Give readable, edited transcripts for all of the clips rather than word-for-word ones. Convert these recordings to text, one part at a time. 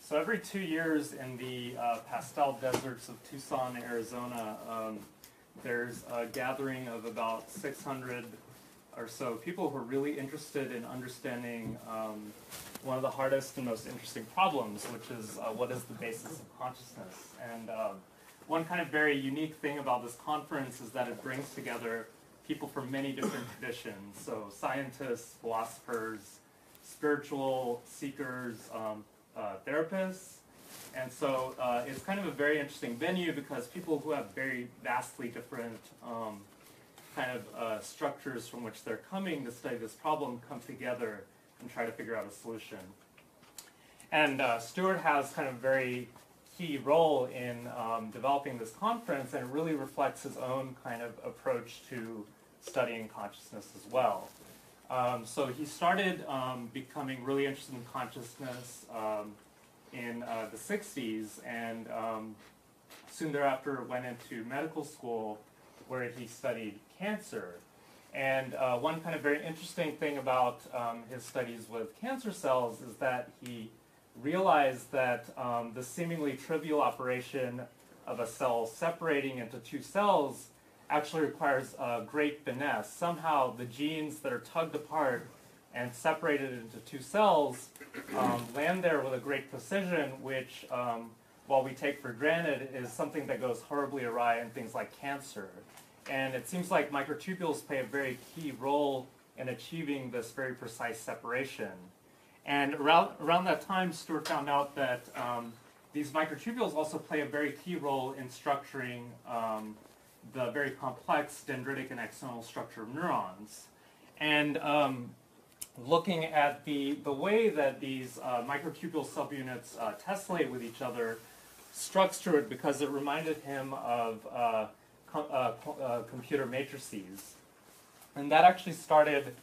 So every 2 years in the pastel deserts of Tucson, Arizona, there's a gathering of about 600 or so people who are really interested in understanding one of the hardest and most interesting problems, which is what is the basis of consciousness. And one kind of very unique thing about this conference is that it brings together people from many different traditions. So scientists, philosophers, spiritual seekers, therapists. And so it's kind of a very interesting venue because people who have very vastly different kind of structures from which they're coming to study this problem come together and try to figure out a solution. And Stuart has kind of a very key role in developing this conference, and it really reflects his own kind of approach to studying consciousness as well. So he started becoming really interested in consciousness in the 60s, and soon thereafter went into medical school where he studied cancer. And one kind of very interesting thing about his studies with cancer cells is that he realized that the seemingly trivial operation of a cell separating into two cells actually requires great finesse. Somehow the genes that are tugged apart and separated into two cells land there with a great precision, which, while we take for granted, is something that goes horribly awry in things like cancer. And it seems like microtubules play a very key role in achieving this very precise separation. And around that time, Stuart found out that these microtubules also play a very key role in structuring the very complex dendritic and axonal structure of neurons. And looking at the way that these microtubule subunits tessellate with each other struck Stuart because it reminded him of computer matrices. And that actually started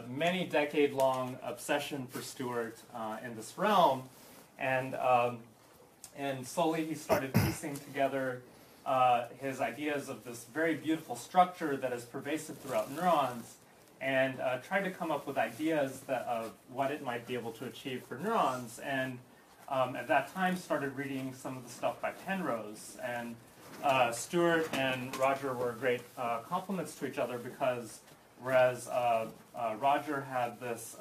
many decade-long obsession for Stuart in this realm, and slowly he started piecing together his ideas of this very beautiful structure that is pervasive throughout neurons, and tried to come up with ideas of what it might be able to achieve for neurons. And at that time started reading some of the stuff by Penrose. And Stuart and Roger were great complements to each other because whereas Roger had this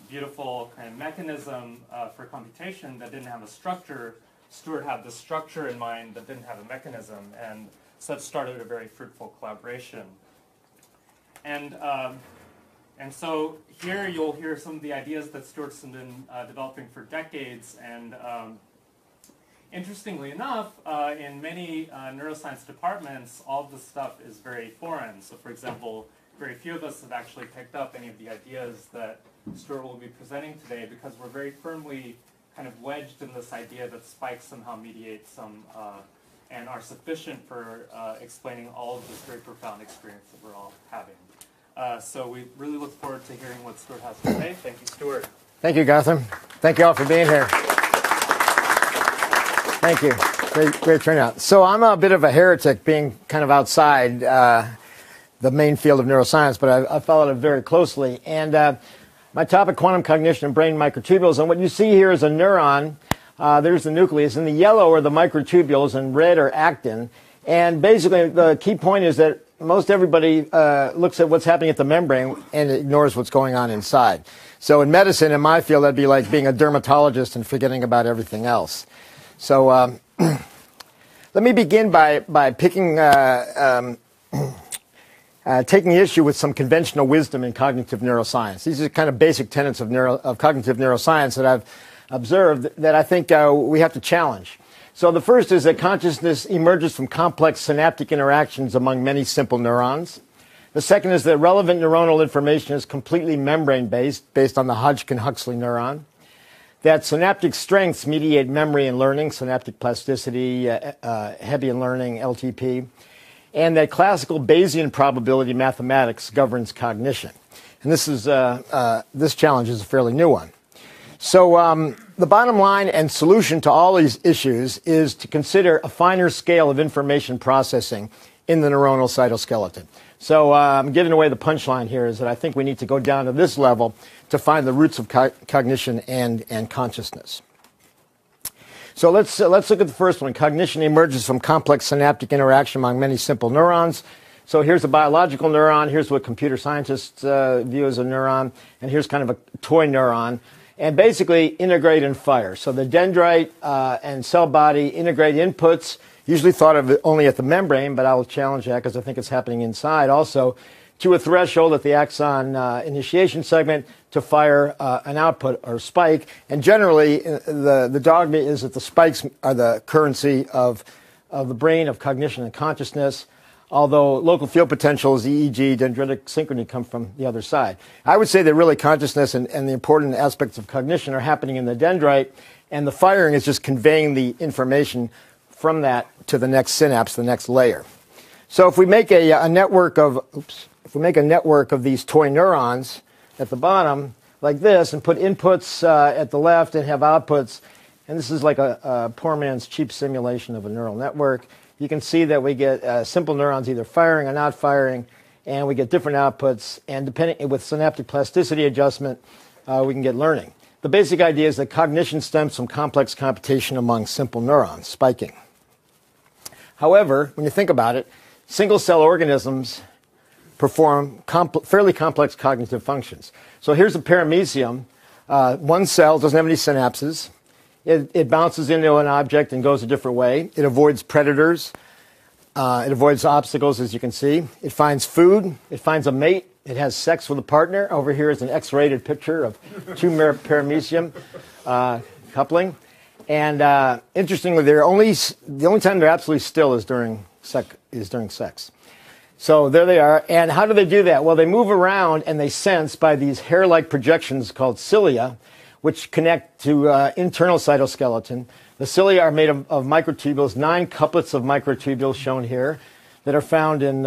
beautiful kind of mechanism for computation that didn't have a structure, Stuart had this structure in mind that didn't have a mechanism, and so it started a very fruitful collaboration. And so here you'll hear some of the ideas that Stuart's been developing for decades, and interestingly enough, in many neuroscience departments, all of this stuff is very foreign. So for example, very few of us have actually picked up any of the ideas that Stuart will be presenting today because we're very firmly kind of wedged in this idea that spikes somehow mediate some and are sufficient for explaining all of this very profound experience that we're all having. So we really look forward to hearing what Stuart has to say. Thank you, Stuart. Thank you, Gotham. Thank you all for being here. Thank you. Great turnout. So I'm a bit of a heretic being kind of outside the main field of neuroscience, but I followed it very closely. And my topic, quantum cognition and brain microtubules. And what you see here is a neuron. There's the nucleus. And the yellow are the microtubules, and red are actin. And basically, the key point is that most everybody looks at what's happening at the membrane and ignores what's going on inside. So in medicine, in my field, that'd be like being a dermatologist and forgetting about everything else. So let me begin by picking, taking issue with some conventional wisdom in cognitive neuroscience. These are kind of basic tenets of cognitive neuroscience that I've observed that I think we have to challenge. So the first is that consciousness emerges from complex synaptic interactions among many simple neurons. The second is that relevant neuronal information is completely membrane-based, based on the Hodgkin-Huxley neuron. That synaptic strengths mediate memory and learning, synaptic plasticity, Hebbian learning, LTP. And that classical Bayesian probability mathematics governs cognition. And this challenge is a fairly new one. So the bottom line and solution to all these issues is to consider a finer scale of information processing in the neuronal cytoskeleton. So I'm giving away the punchline here is that I think we need to go down to this level to find the roots of cognition and consciousness. So let's look at the first one. Cognition emerges from complex synaptic interaction among many simple neurons. So here's a biological neuron. Here's what computer scientists view as a neuron. And here's kind of a toy neuron. And basically integrate and fire. So the dendrite and cell body integrate inputs, usually thought of only at the membrane, but I will challenge that because I think it's happening inside also, to a threshold at the axon initiation segment to fire an output or spike. And generally, the dogma is that the spikes are the currency of the brain, of cognition and consciousness, although local field potentials, EEG, dendritic synchrony, come from the other side. I would say that really consciousness and the important aspects of cognition are happening in the dendrite, and the firing is just conveying the information from that to the next synapse, the next layer. So if we make a network of, if we make a network of these toy neurons at the bottom, like this, and put inputs at the left and have outputs, and this is like a poor man's cheap simulation of a neural network, you can see that we get simple neurons either firing or not firing, and we get different outputs, and depending with synaptic plasticity adjustment, we can get learning. The basic idea is that cognition stems from complex computation among simple neurons, spiking. However, when you think about it, single-cell organisms perform fairly complex cognitive functions. So here's a paramecium. One cell doesn't have any synapses. It bounces into an object and goes a different way. It avoids predators. It avoids obstacles, as you can see. It finds food. It finds a mate. It has sex with a partner. Over here is an X-rated picture of two paramecium coupling. And interestingly, the only time they're absolutely still is during sex. So there they are. And how do they do that? Well, they move around and they sense by these hair-like projections called cilia, which connect to internal cytoskeleton. The cilia are made of microtubules, 9 couplets of microtubules shown here, that are found in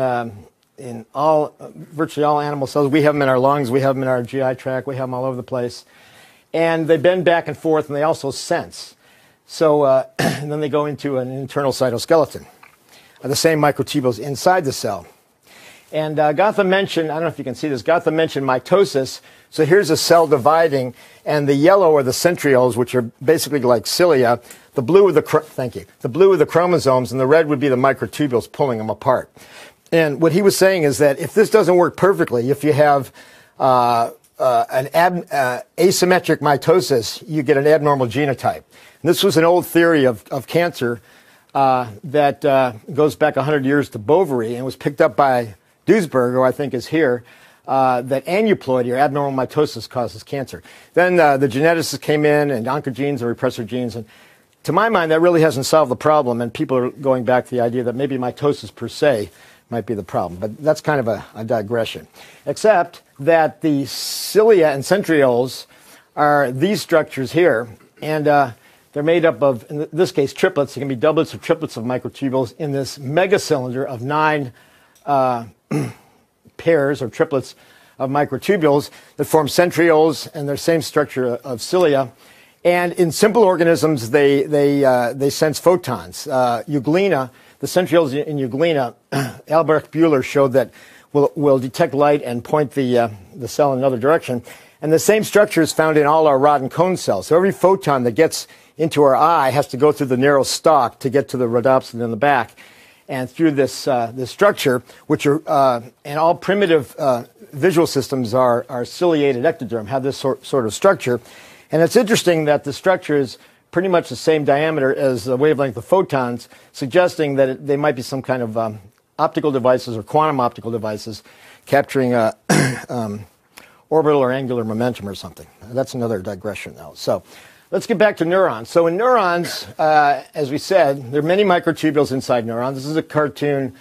virtually all animal cells. We have them in our lungs, we have them in our GI tract, we have them all over the place. And they bend back and forth, and they also sense. So and then they go into an internal cytoskeleton, the same microtubules inside the cell. And Gotham mentioned, I don't know if you can see this, Gotham mentioned mitosis. So here's a cell dividing, and the yellow are the centrioles, which are basically like cilia. The blue are the chromosomes, and the red would be the microtubules pulling them apart. And what he was saying is that if this doesn't work perfectly, if you have an asymmetric mitosis, you get an abnormal genotype. And this was an old theory of cancer that goes back 100 years to Bovary and was picked up by Duisberg, who I think is here, that aneuploidy or abnormal mitosis causes cancer. Then the geneticists came in, and oncogenes and repressor genes. And to my mind, that really hasn't solved the problem, and people are going back to the idea that maybe mitosis per se might be the problem. But that's kind of a digression. Except that the cilia and centrioles are these structures here, and they're made up of, in this case, triplets. It can be doublets or triplets of microtubules in this megacylinder of 9 pairs or triplets of microtubules that form centrioles and their same structure of cilia. And in simple organisms, they sense photons. Euglena, the centrioles in Euglena, Albrecht Buehler showed that will detect light and point the cell in another direction. And the same structure is found in all our rod and cone cells. So every photon that gets into our eye has to go through the narrow stalk to get to the rhodopsin in the back. And through this structure, which are, and all primitive visual systems are ciliated ectoderm, have this sort of structure. And it's interesting that the structure is pretty much the same diameter as the wavelength of photons, suggesting that they might be some kind of optical devices or quantum optical devices capturing orbital or angular momentum or something. That's another digression, though. So let's get back to neurons. So in neurons, as we said, there are many microtubules inside neurons. This is a cartoon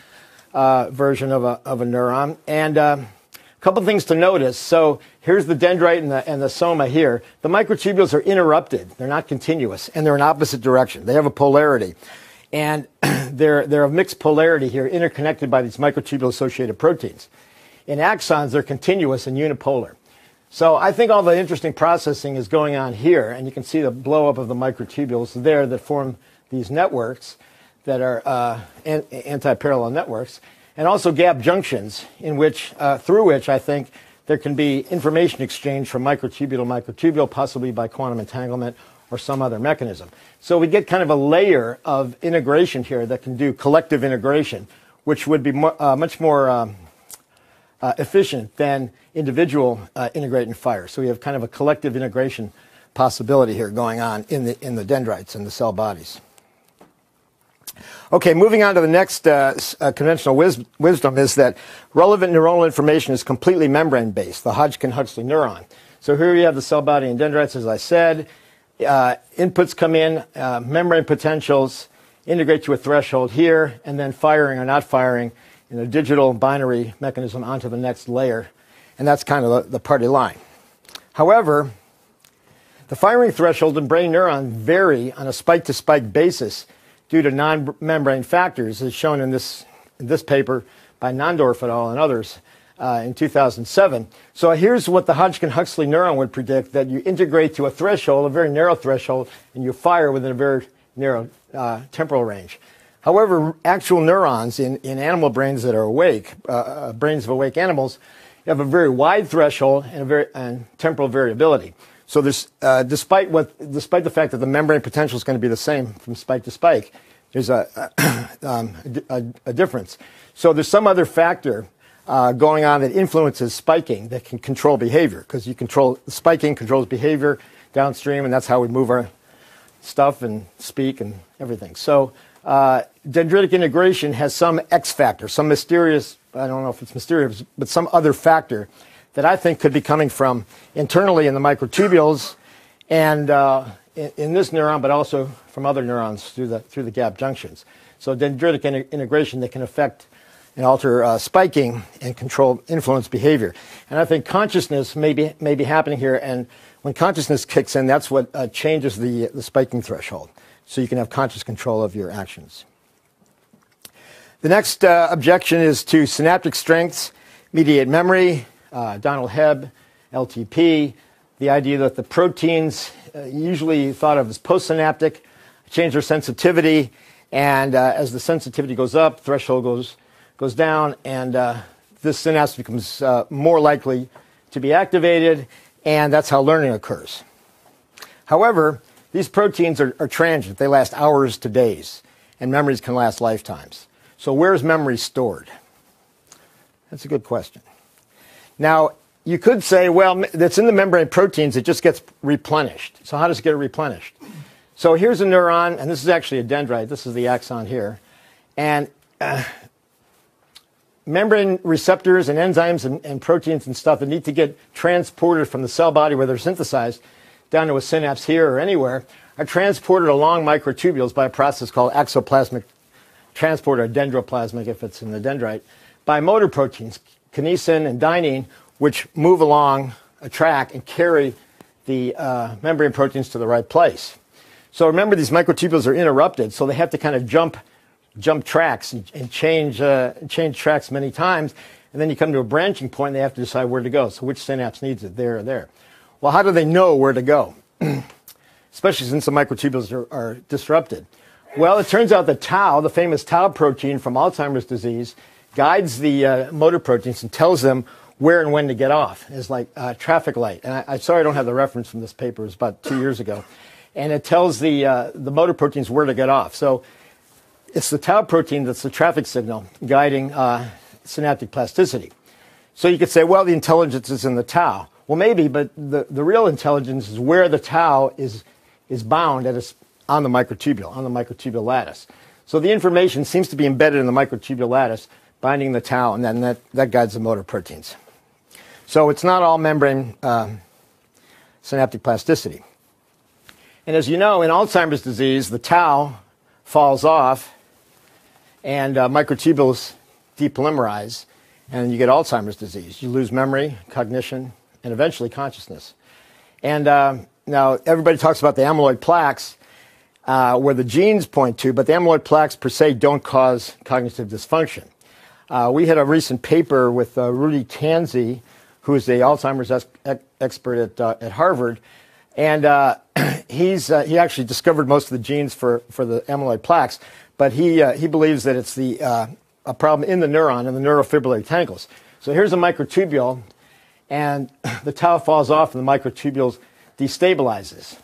version of a neuron. And a couple things to notice. So here's the dendrite and the soma here. The microtubules are interrupted. They're not continuous, and they're in opposite direction. They have a polarity. And they're of mixed polarity here, interconnected by these microtubule-associated proteins. In axons, they're continuous and unipolar. So I think all the interesting processing is going on here, and you can see the blow-up of the microtubules there that form these networks that are anti-parallel networks, and also gap junctions in which, through which I think there can be information exchange from microtubule to microtubule, possibly by quantum entanglement, or some other mechanism. So we get kind of a layer of integration here that can do collective integration, which would be much more efficient than individual integrate and fire. So we have kind of a collective integration possibility here going on in the dendrites and the cell bodies. Okay, moving on to the next conventional wisdom is that relevant neuronal information is completely membrane-based, the Hodgkin-Huxley neuron. So here you have the cell body and dendrites, as I said. Inputs come in, membrane potentials, integrate to a threshold here, and then firing or not firing in a digital binary mechanism onto the next layer. And that's kind of the party line. However, the firing threshold and brain neuron vary on a spike-to-spike basis due to non-membrane factors, as shown in this paper by Nondorf et al. And others in 2007. So here's what the Hodgkin-Huxley neuron would predict, that you integrate to a threshold, a very narrow threshold, and you fire within a very narrow temporal range. However, actual neurons in animal brains that are awake, brains of awake animals, have a very wide threshold and temporal variability. So there's, despite the fact that the membrane potential is going to be the same from spike to spike, there's a difference. So there's some other factor going on that influences spiking that can control behavior, because spiking controls behavior downstream, and that's how we move our stuff and speak and everything. So dendritic integration has some X factor, some mysterious, I don't know if it's mysterious, but some other factor that I think could be coming from internally in the microtubules and in this neuron, but also from other neurons through the gap junctions. So dendritic integration that can affect and alter spiking and influence behavior. And I think consciousness may be happening here, and when consciousness kicks in, that's what changes the spiking threshold. So you can have conscious control of your actions. The next objection is to synaptic strengths, mediate memory, Donald Hebb, LTP, the idea that the proteins usually thought of as postsynaptic change their sensitivity, and as the sensitivity goes up, threshold goes down, and this synapse becomes more likely to be activated, and that's how learning occurs. However, these proteins are transient. They last hours to days, and memories can last lifetimes. So where's memory stored? That's a good question. Now, you could say, well, that's in the membrane proteins, it just gets replenished. So how does it get replenished? So here's a neuron, and this is actually a dendrite. This is the axon here. And membrane receptors and enzymes and proteins and stuff that need to get transported from the cell body where they're synthesized down to a synapse here or anywhere are transported along microtubules by a process called axoplasmic transport, or dendroplasmic if it's in the dendrite, by motor proteins, kinesin and dynein, which move along a track and carry the membrane proteins to the right place. So remember, these microtubules are interrupted, so they have to kind of jump tracks and change tracks many times, and then you come to a branching point and they have to decide where to go. So which synapse needs it, there or there? Well, how do they know where to go? Especially since the microtubules are disrupted. Well, it turns out that tau, the famous tau protein from Alzheimer's disease, guides the motor proteins and tells them where and when to get off. It's like traffic light. And I'm sorry I don't have the reference from this paper. It was about 2 years ago. And it tells the motor proteins where to get off. So it's the tau protein that's the traffic signal guiding synaptic plasticity. So you could say, well, the intelligence is in the tau. Well, maybe, but the real intelligence is where the tau is bound on the microtubule lattice. So the information seems to be embedded in the microtubule lattice, binding the tau, and then that guides the motor proteins. So it's not all membrane synaptic plasticity. And as you know, in Alzheimer's disease, the tau falls off, and microtubules depolymerize, and you get Alzheimer's disease. You lose memory, cognition, and eventually consciousness. And now everybody talks about the amyloid plaques, where the genes point to, but the amyloid plaques per se don't cause cognitive dysfunction. We had a recent paper with Rudy Tanzi, who is the Alzheimer's expert at Harvard, and he actually discovered most of the genes for the amyloid plaques, but he believes that it's a problem in the neuron, in the neurofibrillary tangles. So here's a microtubule, and the tau falls off and the microtubules destabilizes.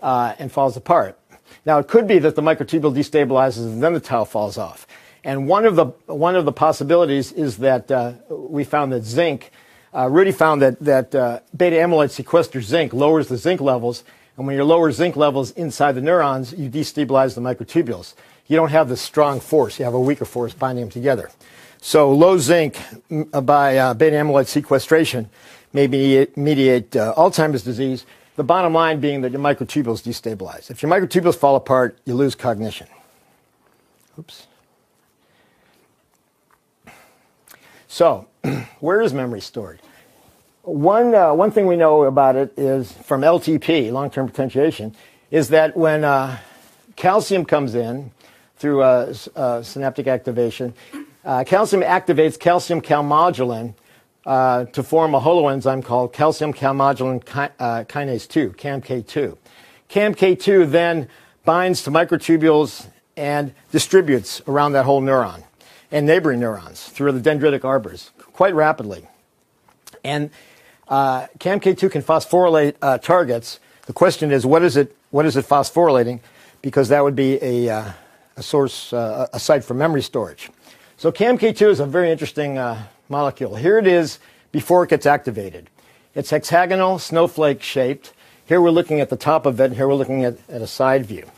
and falls apart. Now, it could be that the microtubule destabilizes and then the tau falls off. And one of the possibilities is that we found that zinc, Rudy found that beta amyloid sequesters zinc, lowers the zinc levels, and when you lower zinc levels inside the neurons, you destabilize the microtubules. You don't have this strong force. You have a weaker force binding them together. So low zinc by beta amyloid sequestration may mediate Alzheimer's disease, the bottom line being that your microtubules destabilize. If your microtubules fall apart, you lose cognition. Oops. So, where is memory stored? One thing we know about it is from LTP, long-term potentiation, is that when calcium comes in through synaptic activation, calcium activates calcium calmodulin to form a holoenzyme called calcium calmodulin kinase 2, CAMK2. CAMK2 then binds to microtubules and distributes around that whole neuron and neighboring neurons through the dendritic arbors quite rapidly. And CAMK2 can phosphorylate targets. The question is, what is it phosphorylating? Because that would be a source, a site for memory storage. So CAMK2 is a very interesting molecule. Here it is before it gets activated. It's hexagonal, snowflake shaped. Here we're looking at the top of it, and here we're looking at a side view.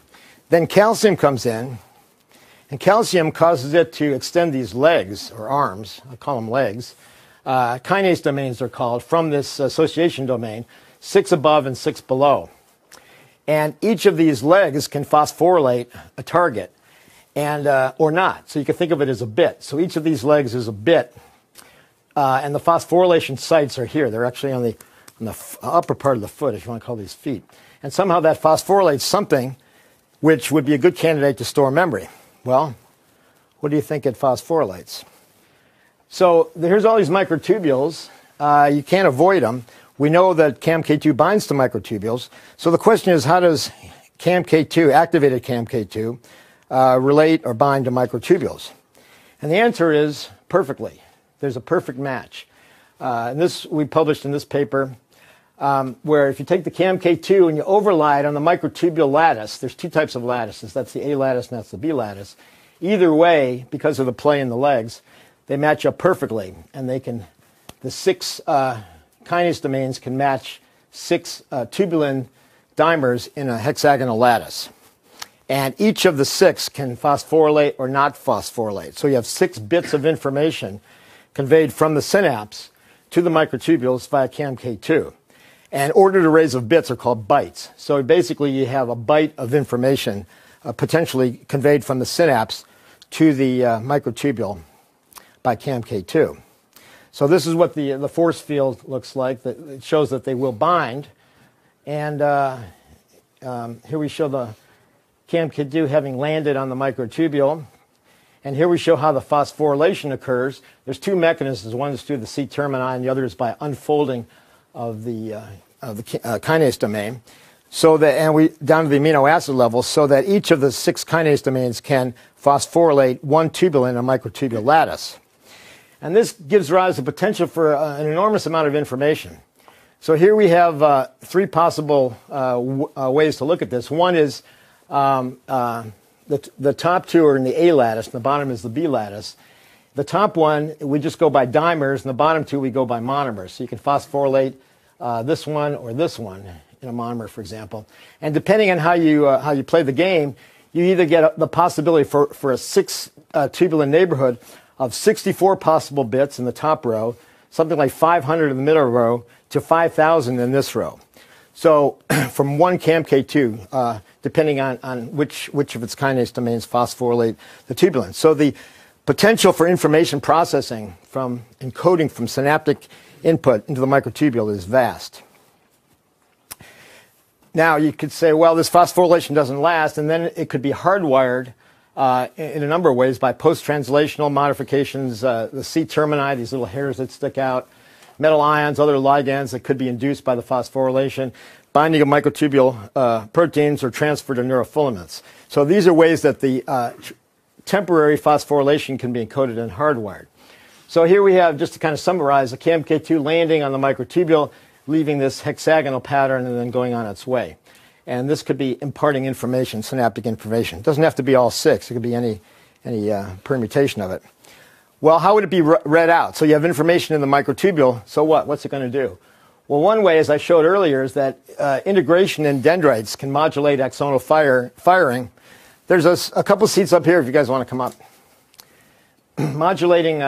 Then calcium comes in, and calcium causes it to extend these legs, or arms, I call them legs. Kinase domains are called, from this association domain, 6 above and 6 below. And each of these legs can phosphorylate a target, and or not. So you can think of it as a bit. So each of these legs is a bit, and the phosphorylation sites are here. They're actually on the upper part of the foot, if you want to call these feet. And somehow that phosphorylates something which would be a good candidate to store memory. Well, what do you think it phosphorylates? So here's all these microtubules. You can't avoid them. We know that CAMK2 binds to microtubules. So the question is, how does CAMK2, activated CAMK2, relate or bind to microtubules? And the answer is perfectly. There's a perfect match. And this we published in this paper, where if you take the CAMK2 and you overlay it on the microtubule lattice, there's two types of lattices. That's the A lattice and that's the B lattice. Either way, because of the play in the legs, they match up perfectly. And the 6 kinase domains can match 6 tubulin dimers in a hexagonal lattice. And each of the 6 can phosphorylate or not phosphorylate. So you have 6 bits of information conveyed from the synapse to the microtubules via CAMK2. And ordered arrays of bits are called bytes. So basically you have a byte of information potentially conveyed from the synapse to the microtubule by CAMK2. So this is what the force field looks like. It shows that they will bind. And here we show the CAMK2 having landed on the microtubule. And here we show how the phosphorylation occurs. There's 2 mechanisms. One is through the C termini, and the other is by unfolding of the kinase domain. So that, and we down to the amino acid level, so that each of the 6 kinase domains can phosphorylate 1 tubulin in a microtubule lattice. And this gives rise to potential for an enormous amount of information. So here we have 3 possible ways to look at this. One is the top 2 are in the A lattice, and the bottom is the B lattice. The top one, we just go by dimers, and the bottom 2, we go by monomers. So you can phosphorylate this one or this one in a monomer, for example. And depending on how you play the game, you either get the possibility for a 6 tubulin neighborhood of 64 possible bits in the top row, something like 500 in the middle row, to 5,000 in this row. So from 1 CAMK2, depending on which of its kinase domains phosphorylate the tubulin. So the potential for information processing from encoding from synaptic input into the microtubule is vast. Now you could say, well, this phosphorylation doesn't last, and then it could be hardwired in a number of ways by post-translational modifications, the C termini, these little hairs that stick out, metal ions, other ligands that could be induced by the phosphorylation, binding of microtubule proteins, or transfer to neurofilaments. So these are ways that the temporary phosphorylation can be encoded and hardwired. So here we have, just to kind of summarize, a CAMK2 landing on the microtubule, leaving this hexagonal pattern and then going on its way. And this could be imparting information, synaptic information. It doesn't have to be all 6. It could be any permutation of it. Well, how would it be read out? So you have information in the microtubule. So what? What's it going to do? Well, one way, as I showed earlier, is that integration in dendrites can modulate axonal firing. There's a couple seats up here if you guys want to come up. Modulating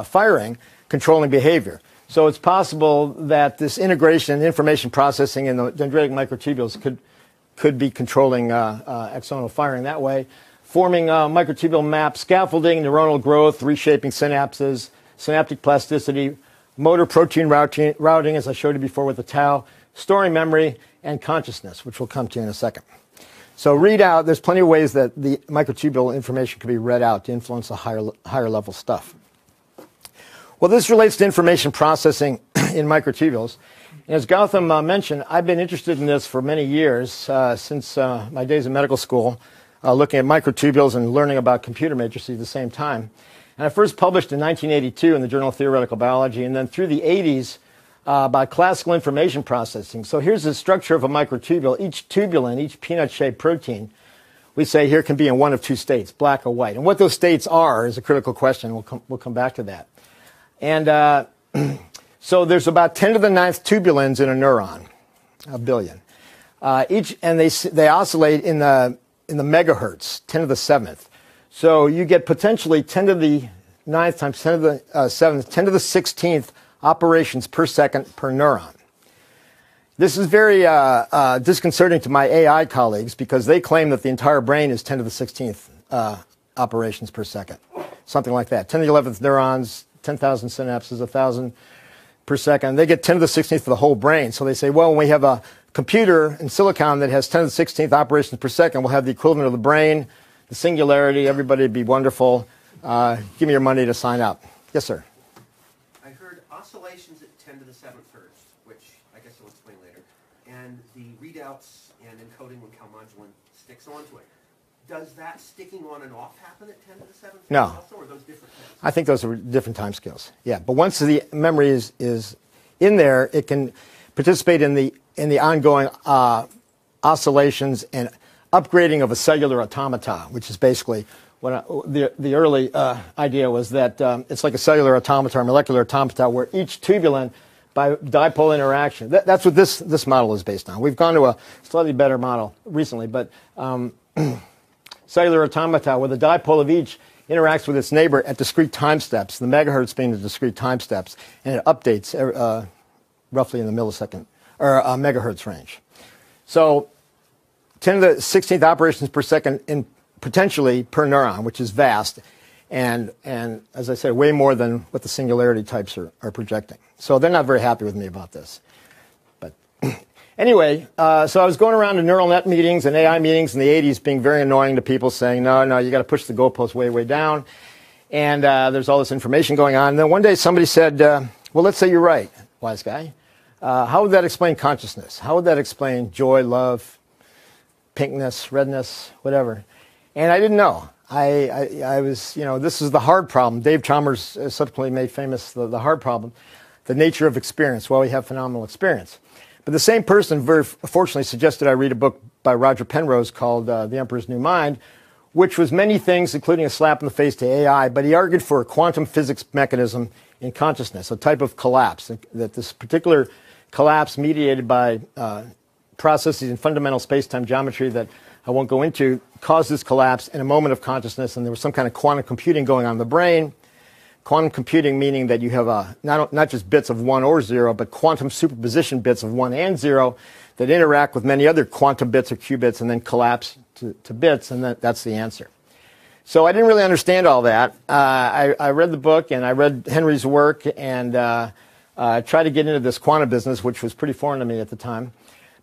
firing, controlling behavior. So it's possible that this integration and information processing in the dendritic microtubules could be controlling axonal firing that way, forming microtubule map scaffolding, neuronal growth, reshaping synapses, synaptic plasticity, motor protein routing, as I showed you before with the tau, storing memory, and consciousness, which we'll come to in a second. So readout, there's plenty of ways that the microtubule information can be read out to influence the higher level stuff. Well, this relates to information processing in microtubules. And as Gautam mentioned, I've been interested in this for many years, since my days in medical school, looking at microtubules and learning about computer matrices at the same time. And I first published in 1982 in the Journal of Theoretical Biology, and then through the 80s about classical information processing. So here's the structure of a microtubule. Each tubulin, each peanut-shaped protein, we say here can be in one of 2 states, black or white. And what those states are is a critical question. We'll come back to that. And so there's about 10 to the 9th tubulins in a neuron, a billion. And they oscillate in the megahertz, 10 to the 7th. So you get potentially 10 to the 9th times 10 to the 7th, 10 to the 16th operations per second per neuron. This is very disconcerting to my AI colleagues because they claim that the entire brain is 10 to the 16th operations per second, something like that. 10 to the 11th neurons, 10,000 synapses, 1,000 per second. They get 10 to the 16th for the whole brain. So they say, well, when we have a computer in silicon that has 10 to the 16th operations per second, we'll have the equivalent of the brain, the singularity, everybody would be wonderful. Give me your money to sign up. Yes, sir. I heard oscillations at 10 to the 7th hertz, which I guess you'll explain later, and the readouts and encoding when calmodulin sticks onto it. Does that sticking on and off happen at 10 to the 7th? No. Also, or are those different things? I think those are different time scales. Yeah, but once the memory is in there, it can participate in the ongoing oscillations and upgrading of a cellular automata, which is basically what the early idea was that it's like a cellular automata or molecular automata where each tubulin, by dipole interaction, that's what this model is based on. We've gone to a slightly better model recently, but cellular automata where the dipole of each interacts with its neighbor at discrete time steps, the megahertz being the discrete time steps, and it updates roughly in the millisecond or megahertz range. So 10 to the 16th operations per second in potentially per neuron, which is vast, and as I said, way more than what the singularity types are projecting. So they're not very happy with me about this. But anyway, so I was going around to neural net meetings and AI meetings in the 80s being very annoying to people saying, no, you got to push the goalpost way, way down. And there's all this information going on. And then one day somebody said, well, let's say you're right, wise guy. How would that explain consciousness? How would that explain joy, love, pinkness, redness, whatever? And I didn't know. I was, this is the hard problem. Dave Chalmers subsequently made famous the hard problem, the nature of experience. Well, we have phenomenal experience. But the same person very fortunately suggested I read a book by Roger Penrose called The Emperor's New Mind, which was many things, including a slap in the face to AI, but he argued for a quantum physics mechanism in consciousness, a type of collapse, that this particular collapse mediated by processes in fundamental space-time geometry that I won't go into, caused this collapse in a moment of consciousness, and there was some kind of quantum computing going on in the brain. Quantum computing meaning that you have not just bits of 1 or 0, but quantum superposition bits of 1 and 0 that interact with many other quantum bits or qubits and then collapse to bits, and that's the answer. So I didn't really understand all that. I read the book, and I read Henry's work, and tried to get into this quantum business, which was pretty foreign to me at the time.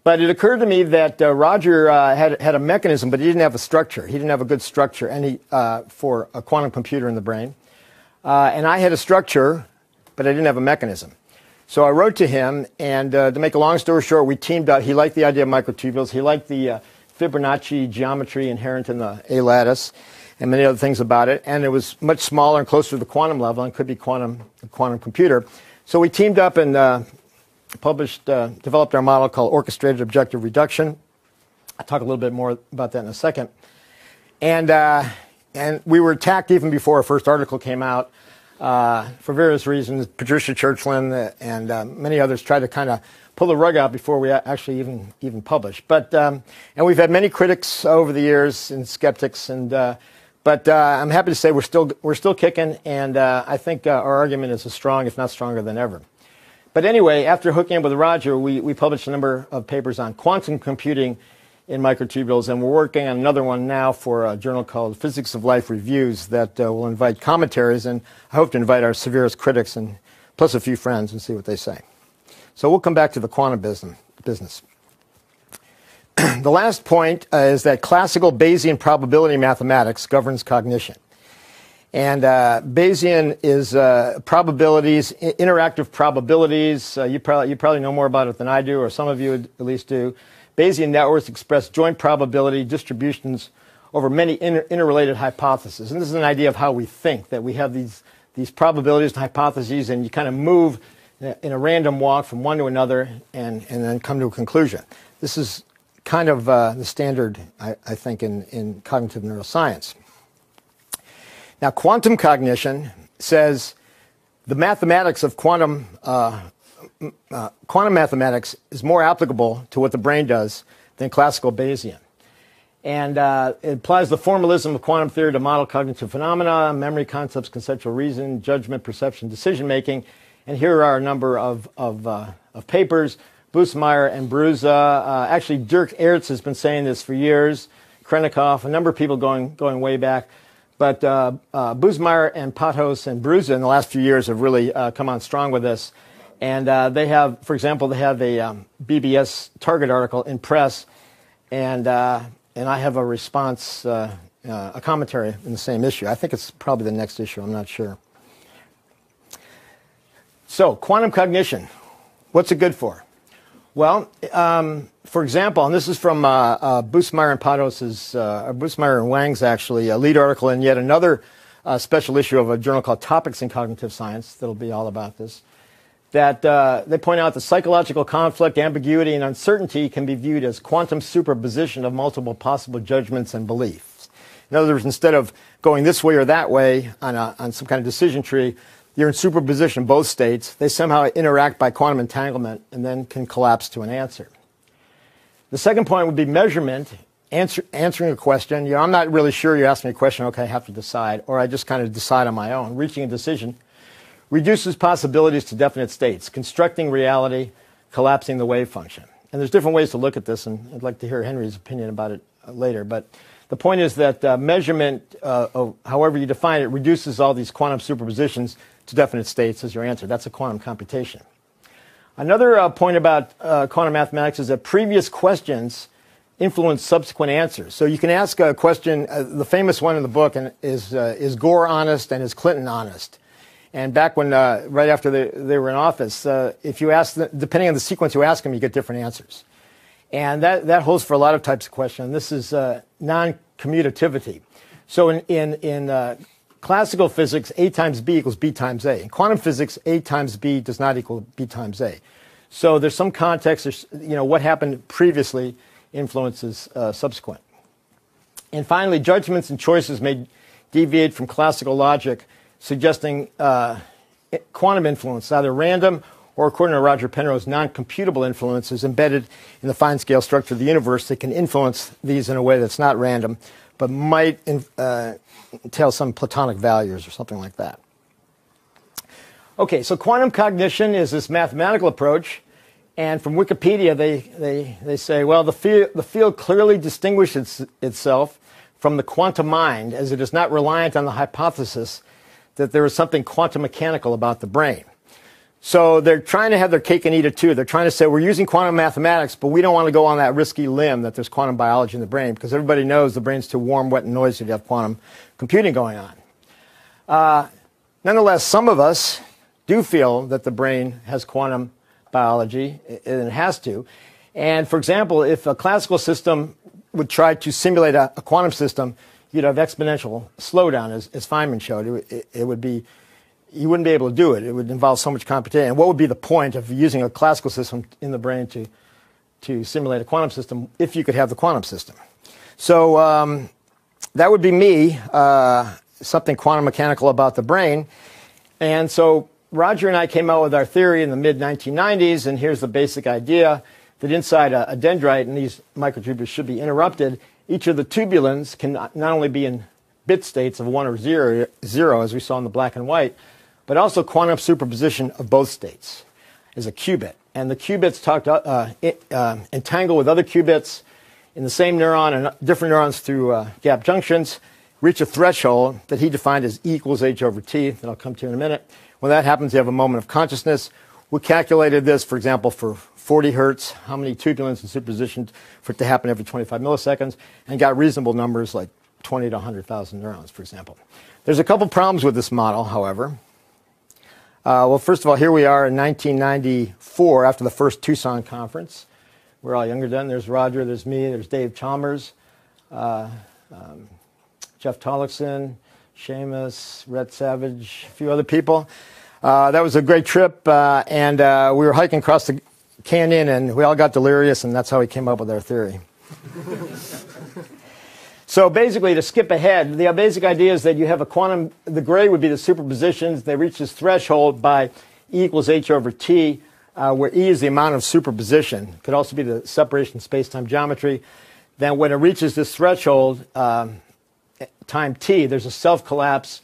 But it occurred to me that Roger had a mechanism, but he didn't have a structure. He didn't have a good structure for a quantum computer in the brain. And I had a structure, but I didn't have a mechanism. So I wrote to him, and to make a long story short, we teamed up. He liked the idea of microtubules. He liked the Fibonacci geometry inherent in the A lattice and many other things about it. And it was much smaller and closer to the quantum level and could be a quantum computer. So we teamed up and developed our model called orchestrated objective reduction. I'll talk a little bit more about that in a second. And we were attacked even before our first article came out for various reasons. Patricia Churchland and many others tried to kind of pull the rug out before we actually even published. But and we've had many critics over the years and skeptics, and but I'm happy to say we're still kicking, and I think our argument is as strong, if not stronger, than ever. But anyway, after hooking up with Roger, we published a number of papers on quantum computing in microtubules, and we're working on another one now for a journal called Physics of Life Reviews that will invite commentaries, and I hope to invite our severest critics and plus a few friends and see what they say. So we'll come back to the quantum business. The last point is that classical Bayesian probability mathematics governs cognition. And Bayesian is probabilities, interactive probabilities. You probably know more about it than I do, or some of you at least do. Bayesian networks express joint probability distributions over many interrelated hypotheses. And this is an idea of how we think, that we have these probabilities and hypotheses, and you kind of move in a random walk from one to another and then come to a conclusion. This is kind of the standard, I think, in cognitive neuroscience. Now, quantum cognition says the mathematics of quantum mathematics is more applicable to what the brain does than classical Bayesian. And it applies the formalism of quantum theory to model cognitive phenomena, memory concepts, conceptual reason, judgment, perception, decision-making. And here are a number of papers, Busemeyer and b.r.i.c.s. Actually, Dirk Ertz has been saying this for years, Krennikov, a number of people going way back. But Busemeyer and Pathos and b.r.i.c.s in the last few years have really come on strong with this. And they have, for example, they have a BBS target article in Press, and I have a response, a commentary in the same issue. I think it's probably the next issue. I'm not sure. So, quantum cognition, what's it good for? Well, for example, and this is from Busemeyer and Pathos's, Busemeyer and Wang's actually, a lead article in yet another special issue of a journal called Topics in Cognitive Science that'll be all about this. That they point out that psychological conflict, ambiguity, and uncertainty can be viewed as quantum superposition of multiple possible judgments and beliefs. In other words, instead of going this way or that way on some kind of decision tree, you're in superposition, both states. They somehow interact by quantum entanglement and then can collapse to an answer. The second point would be measurement, answering a question. You know, I'm not really sure. You're asking me a question, okay, I have to decide, or I just kind of decide on my own. Reaching a decision reduces possibilities to definite states, constructing reality, collapsing the wave function. And there's different ways to look at this, and I'd like to hear Henry's opinion about it later. But the point is that measurement, however you define it, reduces all these quantum superpositions to definite states as your answer. That's a quantum computation. Another point about quantum mathematics is that previous questions influence subsequent answers. So you can ask a question, the famous one in the book is Gore honest and is Clinton honest? And back when, right after they were in office, if you ask, depending on the sequence you ask them, you get different answers. And that holds for a lot of types of questions. This is non-commutativity. So in classical physics, A times B equals B times A. In quantum physics, A times B does not equal B times A. So there's some context, what happened previously influences subsequent. And finally, judgments and choices may deviate from classical logic, suggesting quantum influence, either random or, according to Roger Penrose, non-computable influences embedded in the fine-scale structure of the universe that can influence these in a way that's not random, but might entail some Platonic values or something like that. Okay, so quantum cognition is this mathematical approach, and from Wikipedia they say, well, the field clearly distinguishes itself from the quantum mind, as it is not reliant on the hypothesis that there is something quantum mechanical about the brain. So they're trying to have their cake and eat it too. They're trying to say, we're using quantum mathematics, but we don't want to go on that risky limb that there's quantum biology in the brain, because everybody knows the brain's too warm, wet, and noisy to have quantum computing going on. Nonetheless, some of us do feel that the brain has quantum biology, and it has to. And for example, if a classical system would try to simulate a quantum system, you'd have exponential slowdown, as Feynman showed. It would be, you wouldn't be able to do it. It would involve so much computation. And what would be the point of using a classical system in the brain to to simulate a quantum system if you could have the quantum system. So that would be me, something quantum mechanical about the brain. And so Roger and I came out with our theory in the mid-1990s, and here's the basic idea, that inside a dendrite, and these microtubules should be interrupted, each of the tubulins can not only be in bit states of 1 or 0, as we saw in the black and white, but also quantum superposition of both states as a qubit. And the qubits entangle with other qubits in the same neuron and different neurons through gap junctions, reach a threshold that he defined as E equals h over t, that I'll come to in a minute. When that happens, you have a moment of consciousness. We calculated this, for example, for 40 hertz, how many tubulins and superpositions for it to happen every 25 milliseconds, and got reasonable numbers like 20 to 100,000 neurons, for example. There's a couple problems with this model, however. Well, first of all, here we are in 1994 after the first Tucson conference. We're all younger then. There's Roger, there's me, there's Dave Chalmers, Jeff Tollickson, Seamus, Rhett Savage, a few other people. That was a great trip, and we were hiking across the canyon, and we all got delirious, and that's how we came up with our theory. So basically, to skip ahead, the basic idea is that you have a quantum, the gray would be the superpositions. They reach this threshold by E equals h over t, where E is the amount of superposition. It could also be the separation space-time geometry. Then when it reaches this threshold, time t, there's a self-collapse.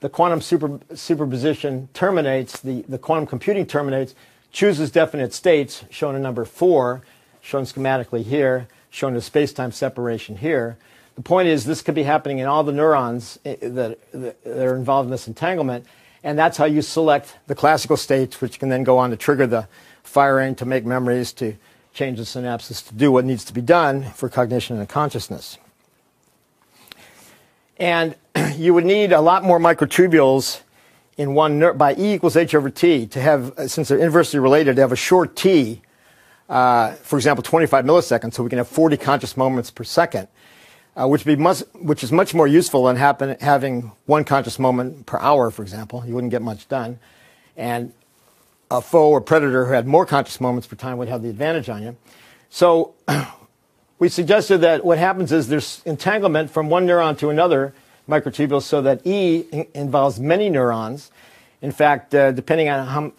The quantum superposition terminates, the quantum computing terminates, chooses definite states, shown in number 4, shown schematically here, shown as space-time separation here. The point is this could be happening in all the neurons that are involved in this entanglement, and that's how you select the classical states, which can then go on to trigger the firing, to make memories, to change the synapses, to do what needs to be done for cognition and consciousness. And you would need a lot more microtubules in one by E equals h over t to have, since they're inversely related, to have a short t, for example, 25 milliseconds, so we can have 40 conscious moments per second, which is much more useful than having one conscious moment per hour, for example. You wouldn't get much done. And a foe or predator who had more conscious moments per time would have the advantage on you. So we suggested that what happens is there's entanglement from one neuron to another microtubule, so that E involves many neurons. In fact, depending on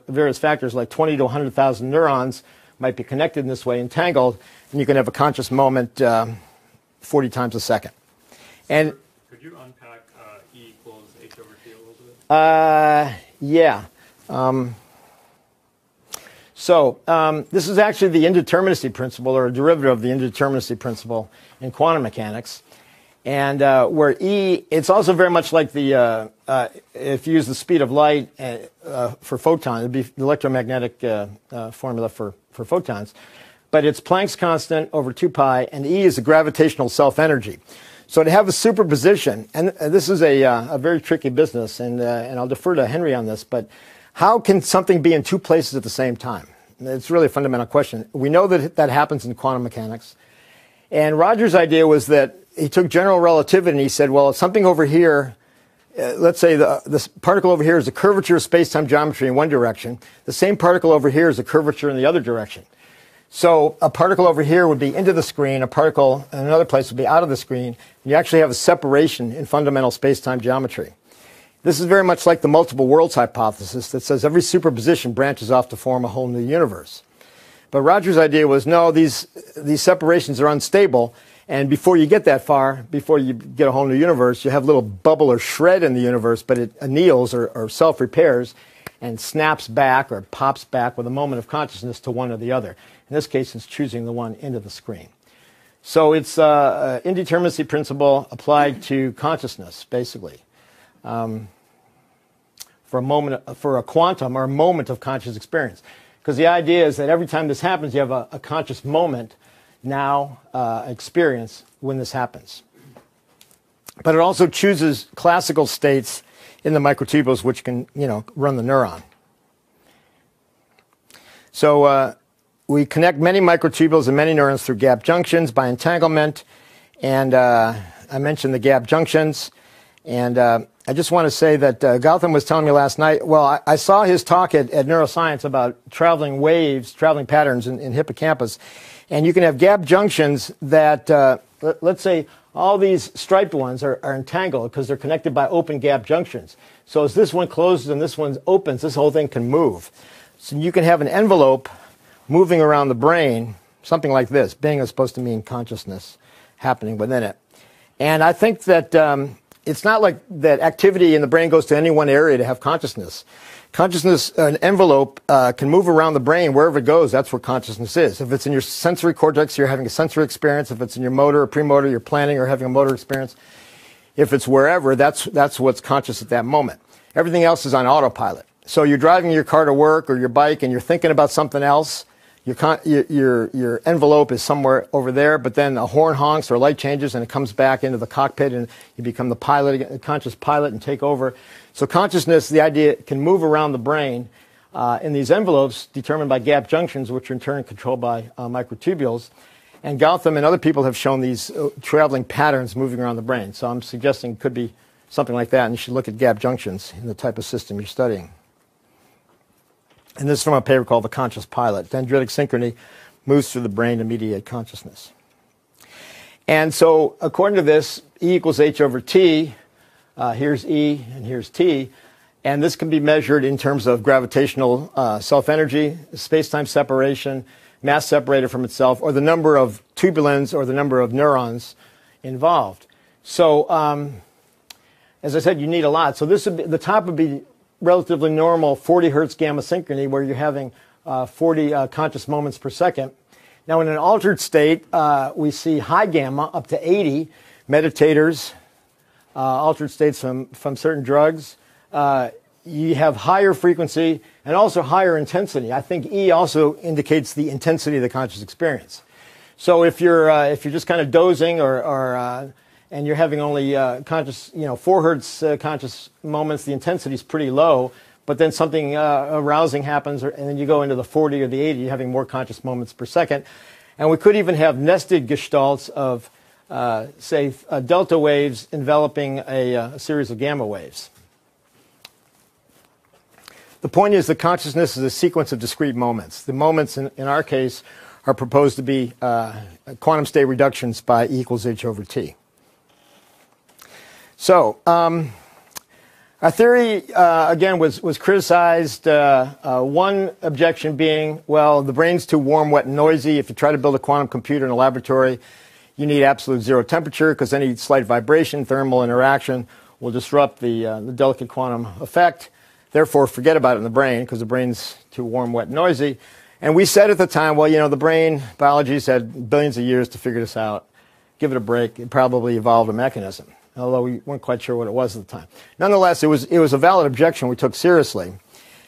various factors, like 20 to 100,000 neurons might be connected in this way, entangled, and you can have a conscious moment 40 times a second. And could you unpack E equals h over t a little bit? Yeah. This is actually the indeterminacy principle, or a derivative of the indeterminacy principle in quantum mechanics. And where E, it's also very much like the, if you use the speed of light for photons, it would be the electromagnetic formula for photons. But it's Planck's constant over 2 pi, and E is the gravitational self-energy. So to have a superposition, and this is a very tricky business, and I'll defer to Henry on this, but how can something be in two places at the same time? It's really a fundamental question. We know that that happens in quantum mechanics. And Roger's idea was that he took general relativity and he said, well, something over here, let's say this particle over here is a curvature of space-time geometry in one direction. The same particle over here is a curvature in the other direction. So a particle over here would be into the screen, a particle in another place would be out of the screen. You actually have a separation in fundamental space-time geometry. This is very much like the multiple worlds hypothesis that says every superposition branches off to form a whole new universe. But Roger's idea was, no, these separations are unstable, and before you get that far, before you get a whole new universe, you have a little bubble or shred in the universe, but it anneals or self-repairs and snaps back or pops back with a moment of consciousness to one or the other. In this case, it's choosing the one into the screen. So it's indeterminacy principle applied to consciousness, basically. For a quantum or a moment of conscious experience. Because the idea is that every time this happens, you have a conscious moment now experience when this happens. But it also chooses classical states in the microtubules which can, run the neuron. So we connect many microtubules and many neurons through gap junctions by entanglement. And I mentioned the gap junctions. And I just want to say that Gautam was telling me last night, well, I saw his talk at Neuroscience about traveling waves, traveling patterns in hippocampus. And you can have gap junctions that, let's say, all these striped ones are entangled because they're connected by open gap junctions. So as this one closes and this one opens, this whole thing can move. So you can have an envelope moving around the brain, something like this. Being is supposed to mean consciousness happening within it. And I think that it's not like that activity in the brain goes to any one area to have consciousness. Consciousness, an envelope, can move around the brain wherever it goes. That's where consciousness is. If it's in your sensory cortex, you're having a sensory experience. If it's in your motor or premotor, you're planning or having a motor experience. If it's wherever, that's what's conscious at that moment. Everything else is on autopilot. So you're driving your car to work or your bike and you're thinking about something else. Your envelope is somewhere over there, but then a horn honks or a light changes and it comes back into the cockpit and you become the pilot, a conscious pilot, and take over. So consciousness, the idea, can move around the brain in these envelopes determined by gap junctions, which are in turn controlled by microtubules. And Gautam and other people have shown these traveling patterns moving around the brain. So I'm suggesting it could be something like that, and you should look at gap junctions in the type of system you're studying. And this is from a paper called The Conscious Pilot. Dendritic synchrony moves through the brain to mediate consciousness. And so according to this, E equals h over t. Here's E and here's t. And this can be measured in terms of gravitational self-energy, space-time separation, mass separated from itself, or the number of tubulins or the number of neurons involved. So as I said, you need a lot. So this would be, the top would be relatively normal 40 hertz gamma synchrony, where you're having 40 conscious moments per second. Now, in an altered state, we see high gamma up to 80. Meditators, altered states from certain drugs. You have higher frequency and also higher intensity. I think E also indicates the intensity of the conscious experience. So if you're just kind of dozing and you're having only conscious, 4 hertz conscious moments, the intensity is pretty low. But then something arousing happens, and then you go into the 40 or the 80, you're having more conscious moments per second. And we could even have nested gestalts of, say, delta waves enveloping a series of gamma waves. The point is that consciousness is a sequence of discrete moments. The moments, in our case, are proposed to be quantum state reductions by E equals h over t. So, our theory, again, was criticized. One objection being, well, the brain's too warm, wet, and noisy. If you try to build a quantum computer in a laboratory, you need absolute zero temperature, because any slight vibration, thermal interaction, will disrupt the delicate quantum effect. Therefore, forget about it in the brain, because the brain's too warm, wet, and noisy. And we said at the time, well, the brain, biology's had billions of years to figure this out. Give it a break. It probably evolved a mechanism, although we weren't quite sure what it was at the time. Nonetheless, it was a valid objection we took seriously.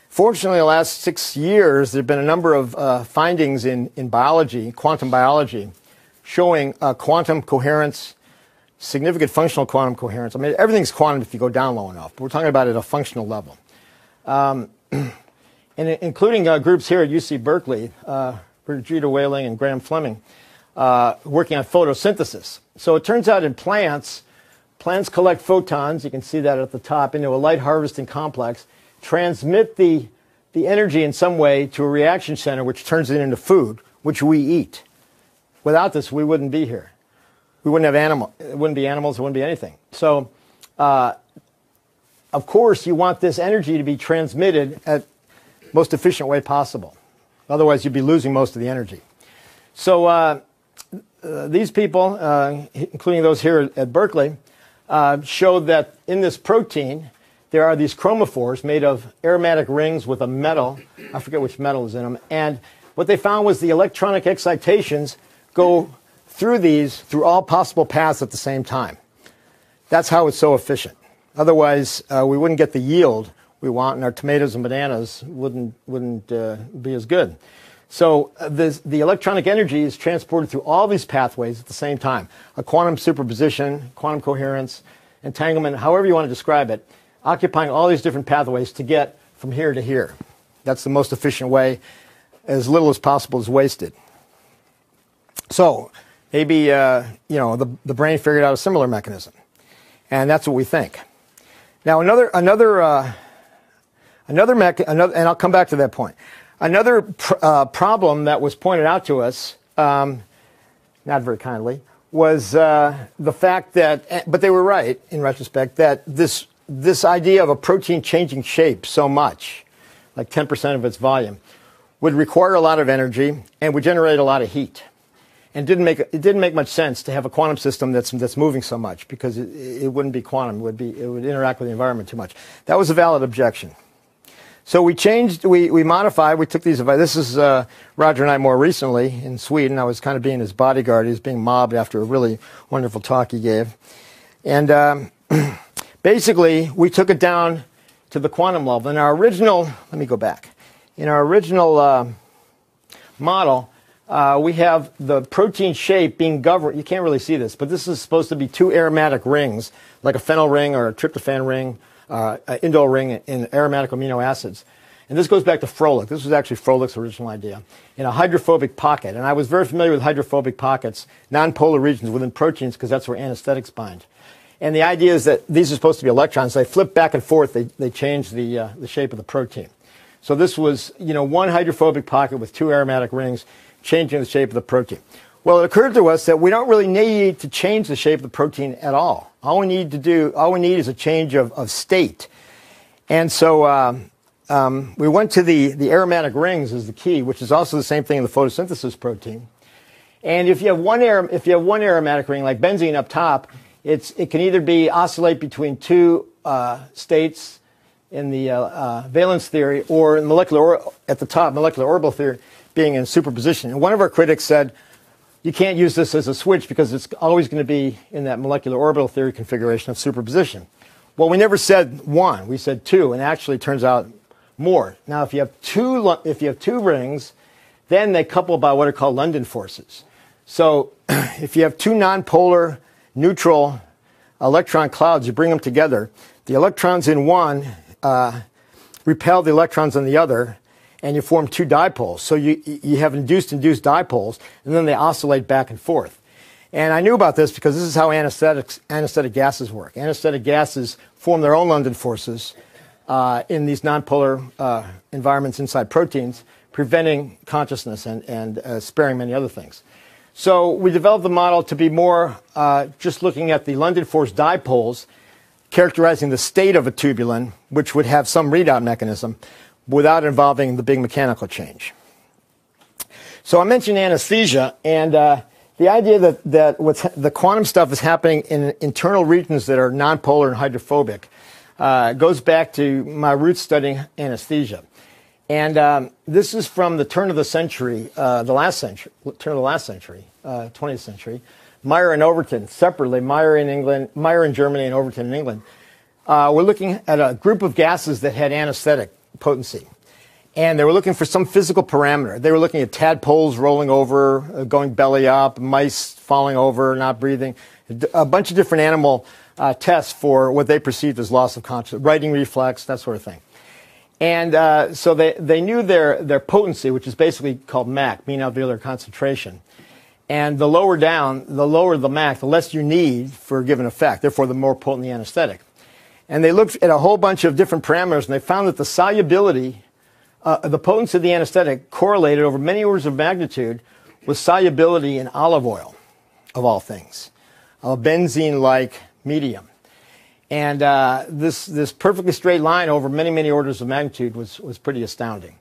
Fortunately, the last 6 years, there have been a number of findings in biology, quantum biology, showing quantum coherence, significant functional quantum coherence. I mean, everything's quantum if you go down low enough, but we're talking about it at a functional level. And including groups here at UC Berkeley, Brigitte Whaling and Graham Fleming, working on photosynthesis. So it turns out in plants collect photons, you can see that at the top, into a light harvesting complex, transmit the energy in some way to a reaction center, which turns it into food, which we eat. Without this, we wouldn't be here. We wouldn't have it wouldn't be animals, it wouldn't be anything. So, of course, you want this energy to be transmitted at most efficient way possible. Otherwise, you'd be losing most of the energy. So these people, including those here at Berkeley, showed that in this protein, there are these chromophores made of aromatic rings with a metal. I forget which metal is in them. And what they found was the electronic excitations go through all possible paths at the same time. That's how it's so efficient. Otherwise, we wouldn't get the yield we want, and our tomatoes and bananas wouldn't be as good. So the electronic energy is transported through all these pathways at the same time. A quantum superposition, quantum coherence, entanglement, however you want to describe it, occupying all these different pathways to get from here to here. That's the most efficient way. As little as possible is wasted. So maybe the brain figured out a similar mechanism. And that's what we think. Now and I'll come back to that point. Another problem that was pointed out to us, not very kindly, was the fact that, but they were right in retrospect, that this idea of a protein changing shape so much, like 10% of its volume, would require a lot of energy and would generate a lot of heat. And it didn't make much sense to have a quantum system that's moving so much, because it wouldn't be quantum. It would interact with the environment too much. That was a valid objection. So we changed, we modified, we took these, this is Roger and I more recently in Sweden. I was kind of being his bodyguard. He was being mobbed after a really wonderful talk he gave. And basically, we took it down to the quantum level. In our original, let me go back. In our original model, we have the protein shape being governed. You can't really see this, but this is supposed to be two aromatic rings, like a phenyl ring or a tryptophan ring, an indole ring in aromatic amino acids. And this goes back to Froelich. This was actually Froelich's original idea, in a hydrophobic pocket. And I was very familiar with hydrophobic pockets, nonpolar regions within proteins, because that's where anesthetics bind. And the idea is that these are supposed to be electrons. They flip back and forth. They change the shape of the protein. So this was, one hydrophobic pocket with two aromatic rings changing the shape of the protein. Well, it occurred to us that we don't really need to change the shape of the protein at all. All we need is a change of state. And so we went to the aromatic rings as the key, which is also the same thing in the photosynthesis protein. And if you have one aromatic ring, like benzene up top, it can either oscillate between two states in the valence theory, or in at the top, molecular orbital theory, being in superposition. And one of our critics said, you can't use this as a switch because it's always going to be in that molecular orbital theory configuration of superposition. Well, we never said one, we said two, and actually it turns out more. Now, if you have two rings, then they couple by what are called London forces. So if you have two nonpolar neutral electron clouds, you bring them together, the electrons in one repel the electrons in the other, and you form two dipoles. So you have induced dipoles, and then they oscillate back and forth. And I knew about this because this is how anesthetic gases work. Anesthetic gases form their own London forces in these nonpolar environments inside proteins, preventing consciousness and sparing many other things. So we developed the model to be more just looking at the London force dipoles, characterizing the state of a tubulin, which would have some readout mechanism, without involving the big mechanical change. So I mentioned anesthesia, and the idea that the quantum stuff is happening in internal regions that are nonpolar and hydrophobic goes back to my roots studying anesthesia. And this is from the turn of the century, 20th century. Meyer and Overton, separately, Meyer in Germany and Overton in England, were looking at a group of gases that had anesthetic potency. And they were looking for some physical parameter. They were looking at tadpoles rolling over, going belly up, mice falling over, not breathing, a bunch of different animal tests for what they perceived as loss of consciousness, writing reflex, that sort of thing. And so they knew their potency, which is basically called MAC, mean alveolar concentration. And the lower down, the lower the MAC, the less you need for a given effect, therefore the more potent the anesthetic. And they looked at a whole bunch of different parameters, and they found that the solubility, the potency of the anesthetic correlated over many orders of magnitude with solubility in olive oil, of all things, a benzene-like medium. And this perfectly straight line over many, many orders of magnitude was pretty astounding.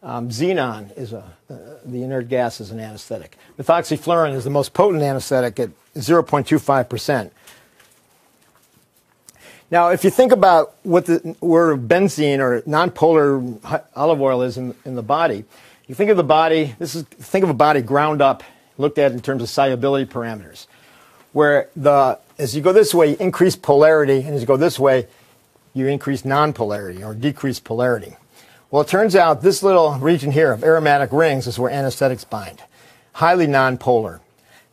Xenon is the inert gas is an anesthetic. Methoxyfluorine is the most potent anesthetic at 0.25%. Now, if you think about where benzene or nonpolar olive oil is in the body, you think of the body. Think of a body ground up, looked at in terms of solubility parameters, where as you go this way, you increase polarity, and as you go this way, you increase nonpolarity or decrease polarity. Well, it turns out this little region here of aromatic rings is where anesthetics bind, highly nonpolar.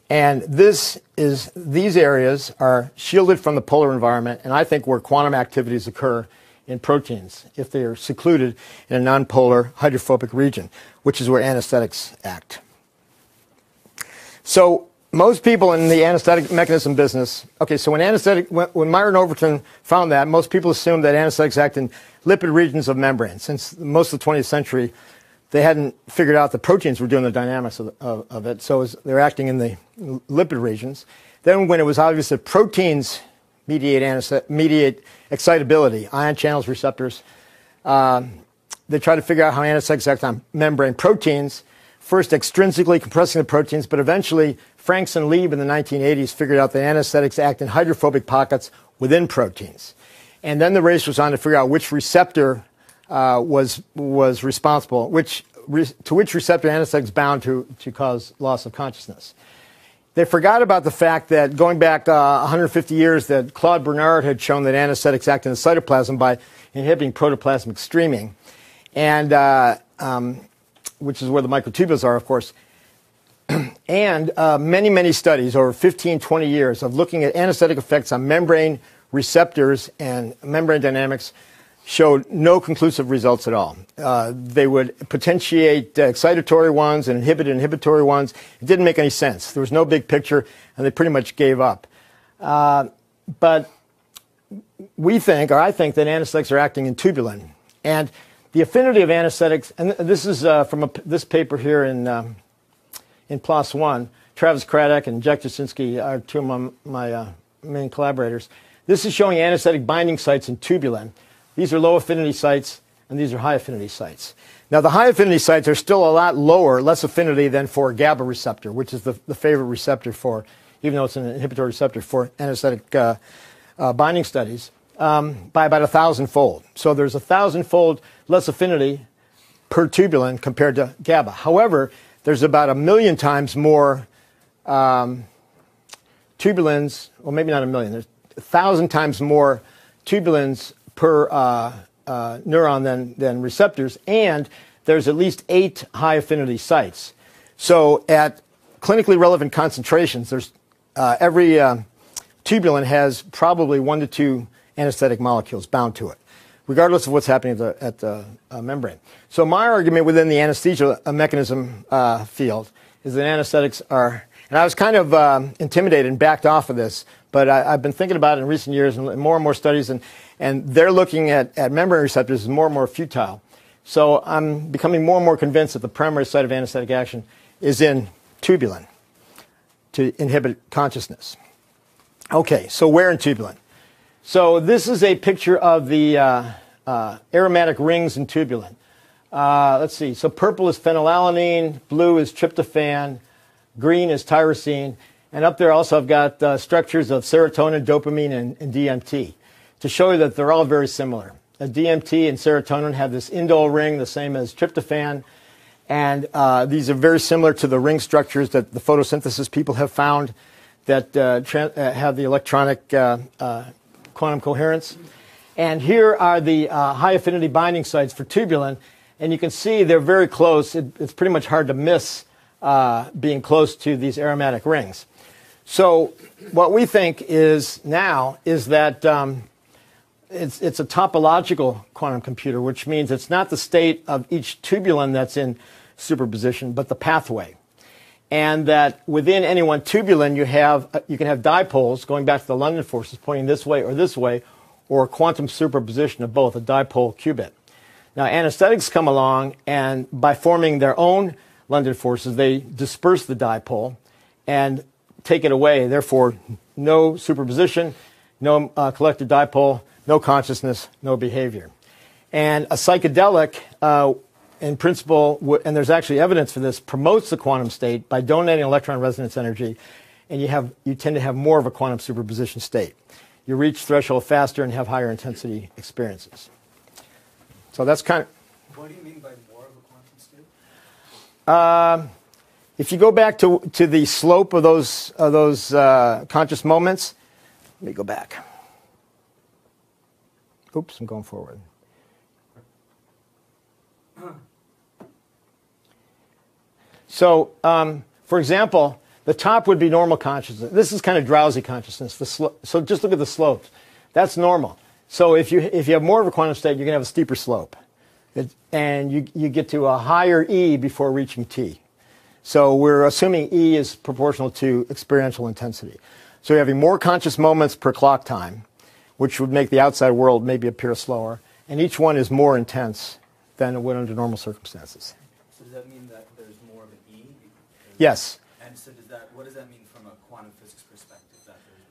And these areas are shielded from the polar environment, and I think where quantum activities occur in proteins if they are secluded in a nonpolar hydrophobic region, which is where anesthetics act. So most people in the anesthetic mechanism business, okay, so when Meyer and Overton found that, most people assumed that anesthetics act in lipid regions of membrane. Since most of the 20th century, they hadn't figured out the proteins were doing the dynamics of it, so they're acting in the lipid regions. Then when it was obvious that proteins mediate excitability, ion channels, receptors, they tried to figure out how anesthetics act on membrane proteins, first extrinsically compressing the proteins, but eventually Franks and Lieb in the 1980s figured out that anesthetics act in hydrophobic pockets within proteins. And then the race was on to figure out which receptor was responsible, to which receptor anesthetics bound to cause loss of consciousness. They forgot about the fact that going back 150 years that Claude Bernard had shown that anesthetics act in the cytoplasm by inhibiting protoplasmic streaming, and which is where the microtubules are, of course. And many, many studies over 15, 20 years of looking at anesthetic effects on membrane receptors and membrane dynamics showed no conclusive results at all. They would potentiate excitatory ones and inhibit inhibitory ones. It didn't make any sense. There was no big picture, and they pretty much gave up. But we think, or I think, that anesthetics are acting in tubulin. And the affinity of anesthetics, and this is from this paper here in PLOS One. Travis Craddock and Jack Jasinski are two of my main collaborators. This is showing anesthetic binding sites in tubulin. These are low affinity sites, and these are high affinity sites. Now, the high affinity sites are still a lot lower, less affinity than for GABA receptor, which is the favorite receptor for, even though it's an inhibitory receptor for anesthetic binding studies, by about 1,000-fold. So there's 1,000-fold less affinity per tubulin compared to GABA. However, there's about 1,000,000 times more tubulins, well, maybe not 1,000,000. There's 1,000 times more tubulins per neuron than receptors, and there's at least 8 high affinity sites. So at clinically relevant concentrations, there's every tubulin has probably 1 to 2 anesthetic molecules bound to it, regardless of what's happening at the membrane. So my argument within the anesthesia mechanism field is that anesthetics are, and I was kind of intimidated and backed off of this, but I've been thinking about it in recent years and more studies, and they're looking at membrane receptors as more and more futile. So I'm becoming more and more convinced that the primary site of anesthetic action is in tubulin to inhibit consciousness. Okay, so where in tubulin? So this is a picture of the aromatic rings in tubulin. Let's see. So purple is phenylalanine, blue is tryptophan, green is tyrosine, and up there also I've got structures of serotonin, dopamine, and DMT to show you that they're all very similar. DMT and serotonin have this indole ring, the same as tryptophan, and these are very similar to the ring structures that the photosynthesis people have found that have the electronic quantum coherence. And here are the high affinity binding sites for tubulin, and you can see they're very close. It's pretty much hard to miss being close to these aromatic rings. So what we think is that it's a topological quantum computer, which means it's not the state of each tubulin that's in superposition, but the pathway. And that within any one tubulin, you can have dipoles, going back to the London forces, pointing this way, or quantum superposition of both, a dipole qubit. Now, anesthetics come along, and by forming their own London forces, they disperse the dipole and take it away. Therefore, no superposition, no collective dipole, no consciousness, no behavior. And a psychedelic, in principle, and there's actually evidence for this, promotes the quantum state by donating electron resonance energy, and you tend to have more of a quantum superposition state. You reach threshold faster and have higher intensity experiences. So that's kind of... What do you mean by more of a quantum state? If you go back to the slope of those conscious moments, let me go back. Oops, I'm going forward. So, for example, the top would be normal consciousness. This is kind of drowsy consciousness. So just look at the slopes. That's normal. So if you have more of a quantum state, you're going to have a steeper slope. And you get to a higher E before reaching T. So we're assuming E is proportional to experiential intensity. So you're having more conscious moments per clock time, which would make the outside world maybe appear slower. And each one is more intense than it would under normal circumstances. So does that mean that there's more of an E? Yes. And so what does that mean from a quantum physics perspective, that there's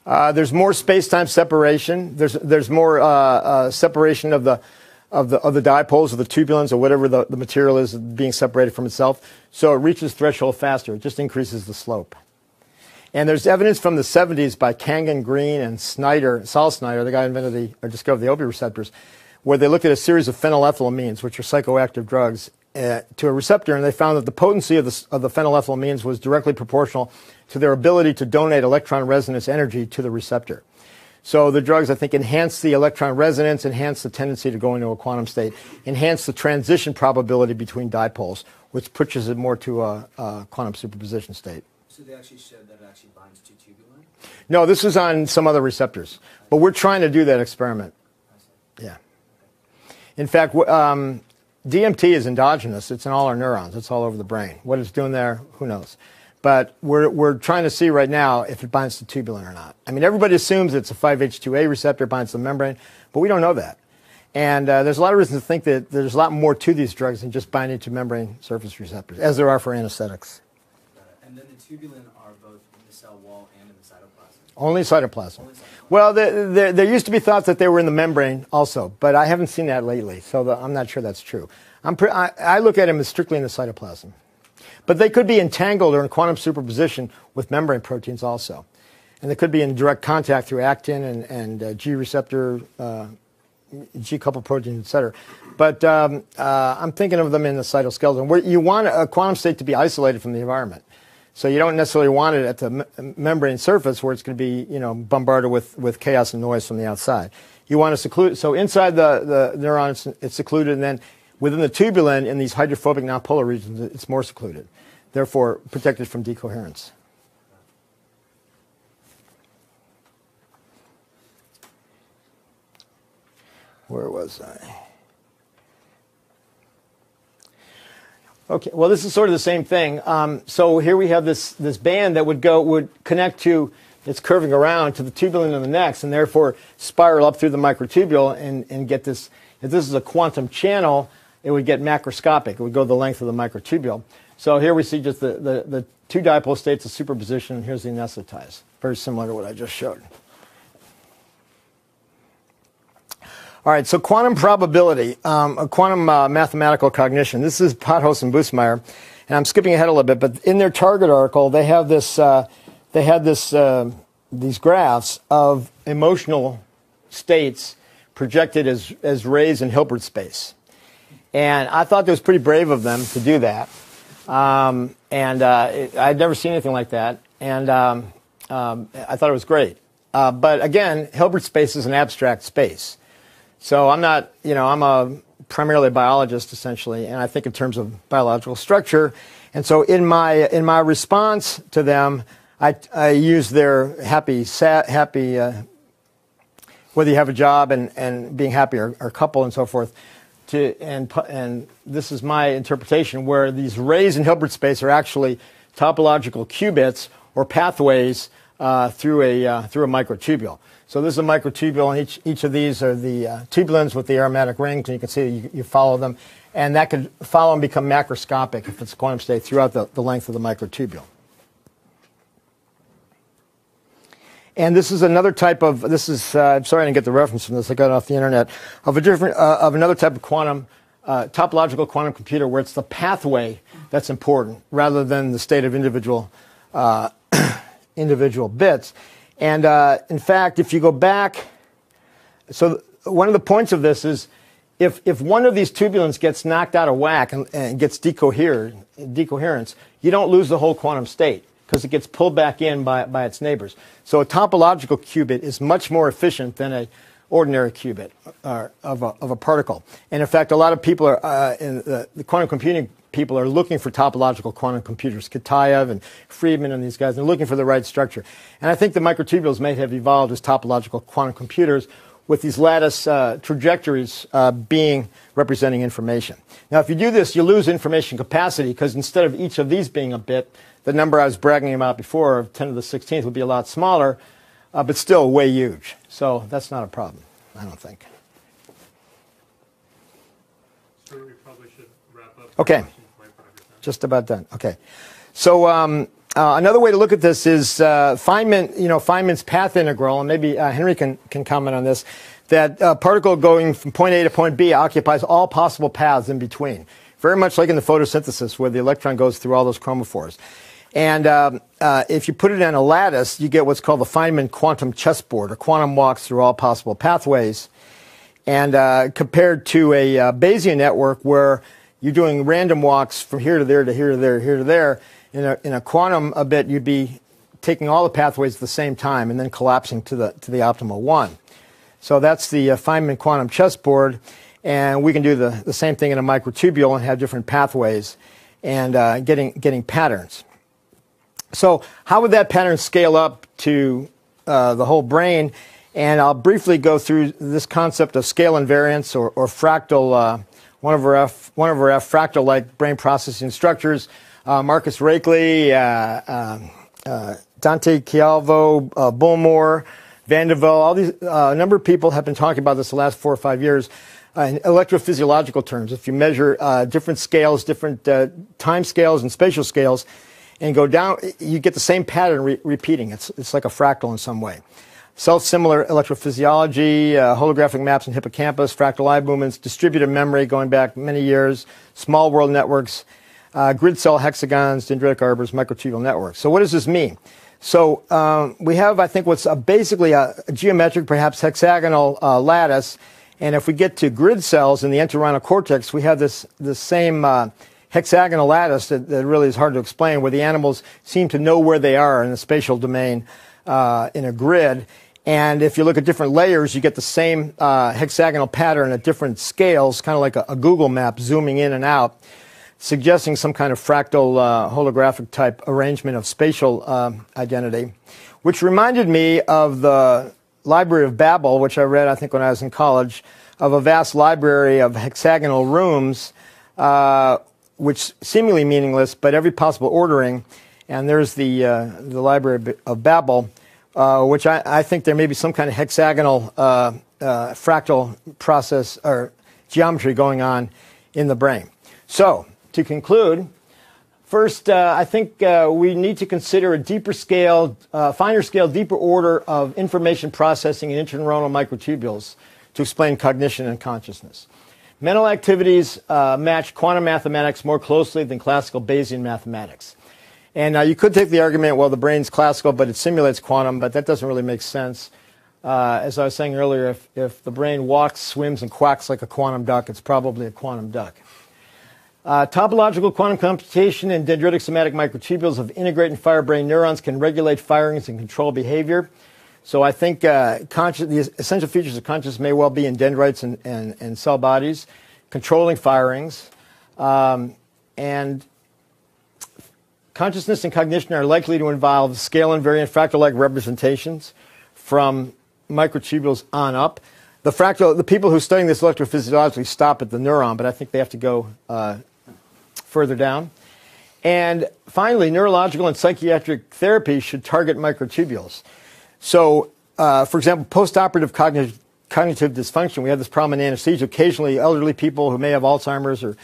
more? There's more space-time separation. There's more separation of the dipoles, of the tubulins, or whatever the material is being separated from itself. So it reaches threshold faster. It just increases the slope. And there's evidence from the 70s by Kangan, Green, and Saul Snyder, the guy who discovered the opioid receptors, where they looked at a series of phenylethylamines, which are psychoactive drugs, to a receptor, and they found that the potency of the phenylethylamines was directly proportional to their ability to donate electron resonance energy to the receptor. So the drugs, I think, enhance the electron resonance, enhance the tendency to go into a quantum state, enhance the transition probability between dipoles, which pushes it more to a quantum superposition state. So they actually showed that it actually binds to tubulin? No, this is on some other receptors. But we're trying to do that experiment. Yeah. In fact, DMT is endogenous. It's in all our neurons. It's all over the brain. What it's doing there, who knows? But we're trying to see right now if it binds to tubulin or not. I mean, everybody assumes it's a 5H2A receptor, binds to the membrane, but we don't know that. And there's a lot of reasons to think that there's a lot more to these drugs than just binding to membrane surface receptors, as there are for anesthetics. And then the tubulin are both in the cell wall and in the cytoplasm? Only cytoplasm. Only cytoplasm. Well, there used to be thoughts that they were in the membrane also, but I haven't seen that lately, so I'm not sure that's true. I look at them as strictly in the cytoplasm. But they could be entangled or in quantum superposition with membrane proteins also. And they could be in direct contact through actin and G receptor, G coupled proteins, et cetera. But I'm thinking of them in the cytoskeleton, where you want a quantum state to be isolated from the environment. So you don't necessarily want it at the membrane surface where it's going to be, bombarded with chaos and noise from the outside. You want to seclude. So inside the neuron, it's secluded, and then within the tubulin, in these hydrophobic nonpolar regions, it's more secluded, therefore protected from decoherence. Where was I? Okay, well, this is sort of the same thing. So here we have this band that would connect to, it's curving around to the tubulin in the next, and therefore spiral up through the microtubule and get this. If this is a quantum channel, it would get macroscopic. It would go the length of the microtubule. So here we see just the two dipole states of superposition, and here's the anesthetized. Very similar to what I just showed. All right, so quantum probability, quantum mathematical cognition. This is Potthos and Busemeyer, and I'm skipping ahead a little bit, but in their Target article, they have this. They had these graphs of emotional states projected as rays in Hilbert space. And I thought it was pretty brave of them to do that. I'd never seen anything like that. And I thought it was great. But again, Hilbert space is an abstract space. So I'm not, I'm primarily a biologist, essentially, and I think in terms of biological structure. And so in my response to them, I use their happy, whether you have a job and being happy or couple and so forth, and this is my interpretation, where these rays in Hilbert space are actually topological qubits or pathways through a microtubule. So this is a microtubule, and each of these are the tubulins with the aromatic rings, and you can see you follow them, and that could follow and become macroscopic if it's a quantum state throughout the length of the microtubule. And this is another type of, I'm sorry I didn't get the reference from this, I got it off the internet, of another type of quantum, topological quantum computer where it's the pathway that's important rather than the state of individual bits. And in fact, if you go back, so one of the points of this is if one of these tubulins gets knocked out of whack and gets decoherence, you don't lose the whole quantum state, because it gets pulled back in by its neighbors. So a topological qubit is much more efficient than an ordinary qubit of a particle. And in fact, a lot of people are, in the quantum computing people are looking for topological quantum computers. Kitaev and Friedman and these guys, they're looking for the right structure. And I think the microtubules may have evolved as topological quantum computers with these lattice trajectories representing information. Now, if you do this, you lose information capacity because instead of each of these being a bit, the number I was bragging about before of 10 to the 16th would be a lot smaller, but still way huge. So that's not a problem, I don't think. So we probably should wrap up. Okay, just about done. Okay, so another way to look at this is Feynman's path integral, and maybe Henry can comment on this. That particle going from point A to point B occupies all possible paths in between, very much like in the photosynthesis where the electron goes through all those chromophores. And if you put it in a lattice, you get what's called the Feynman quantum chessboard, or quantum walks through all possible pathways. And compared to a Bayesian network where you're doing random walks from here to there to here to there, here to there, in a quantum bit, you'd be taking all the pathways at the same time and then collapsing to the optimal one. So that's the Feynman quantum chessboard, and we can do the same thing in a microtubule and have different pathways and getting patterns. So how would that pattern scale up to the whole brain? And I'll briefly go through this concept of scale invariance or fractal, one of our fractal-like brain processing structures. Marcus Raichle, Dante Chialvo, Bullmore, Van de Velde, all these, a number of people have been talking about this the last 4 or 5 years in electrophysiological terms. If you measure different scales, different time scales and spatial scales, and go down, you get the same pattern repeating. It's like a fractal in some way. Self-similar electrophysiology, holographic maps in hippocampus, fractal eye movements, distributed memory going back many years, small world networks, grid cell hexagons, dendritic arbors, microtubule networks. So what does this mean? So we have, I think, what's basically a geometric, perhaps hexagonal lattice. And if we get to grid cells in the entorhinal cortex, we have this same hexagonal lattice that really is hard to explain, where the animals seem to know where they are in the spatial domain in a grid. And if you look at different layers, you get the same hexagonal pattern at different scales, kind of like a Google map zooming in and out, suggesting some kind of fractal holographic type arrangement of spatial identity, which reminded me of the Library of Babel, which I read, I think, when I was in college, of a vast library of hexagonal rooms, which seemingly meaningless, but every possible ordering. And there's the Library of Babel, which I think there may be some kind of hexagonal fractal process or geometry going on in the brain. So, to conclude, first, I think we need to consider a deeper scale, finer scale, deeper order of information processing in intraneuronal microtubules to explain cognition and consciousness. Mental activities match quantum mathematics more closely than classical Bayesian mathematics. And you could take the argument, well, the brain's classical, but it simulates quantum, but that doesn't really make sense. As I was saying earlier, if the brain walks, swims, and quacks like a quantum duck, it's probably a quantum duck. Topological quantum computation and dendritic somatic microtubules of integrate and fire brain neurons can regulate firings and control behavior. So I think the essential features of consciousness may well be in dendrites and cell bodies, controlling firings. And consciousness and cognition are likely to involve scale invariant fractal-like representations from microtubules on up. The people who are studying this electrophysiologically stop at the neuron, but I think they have to go further down. And finally, neurological and psychiatric therapy should target microtubules. So, for example, postoperative cognitive dysfunction, we have this problem in anesthesia. Occasionally, elderly people who may have Alzheimer's or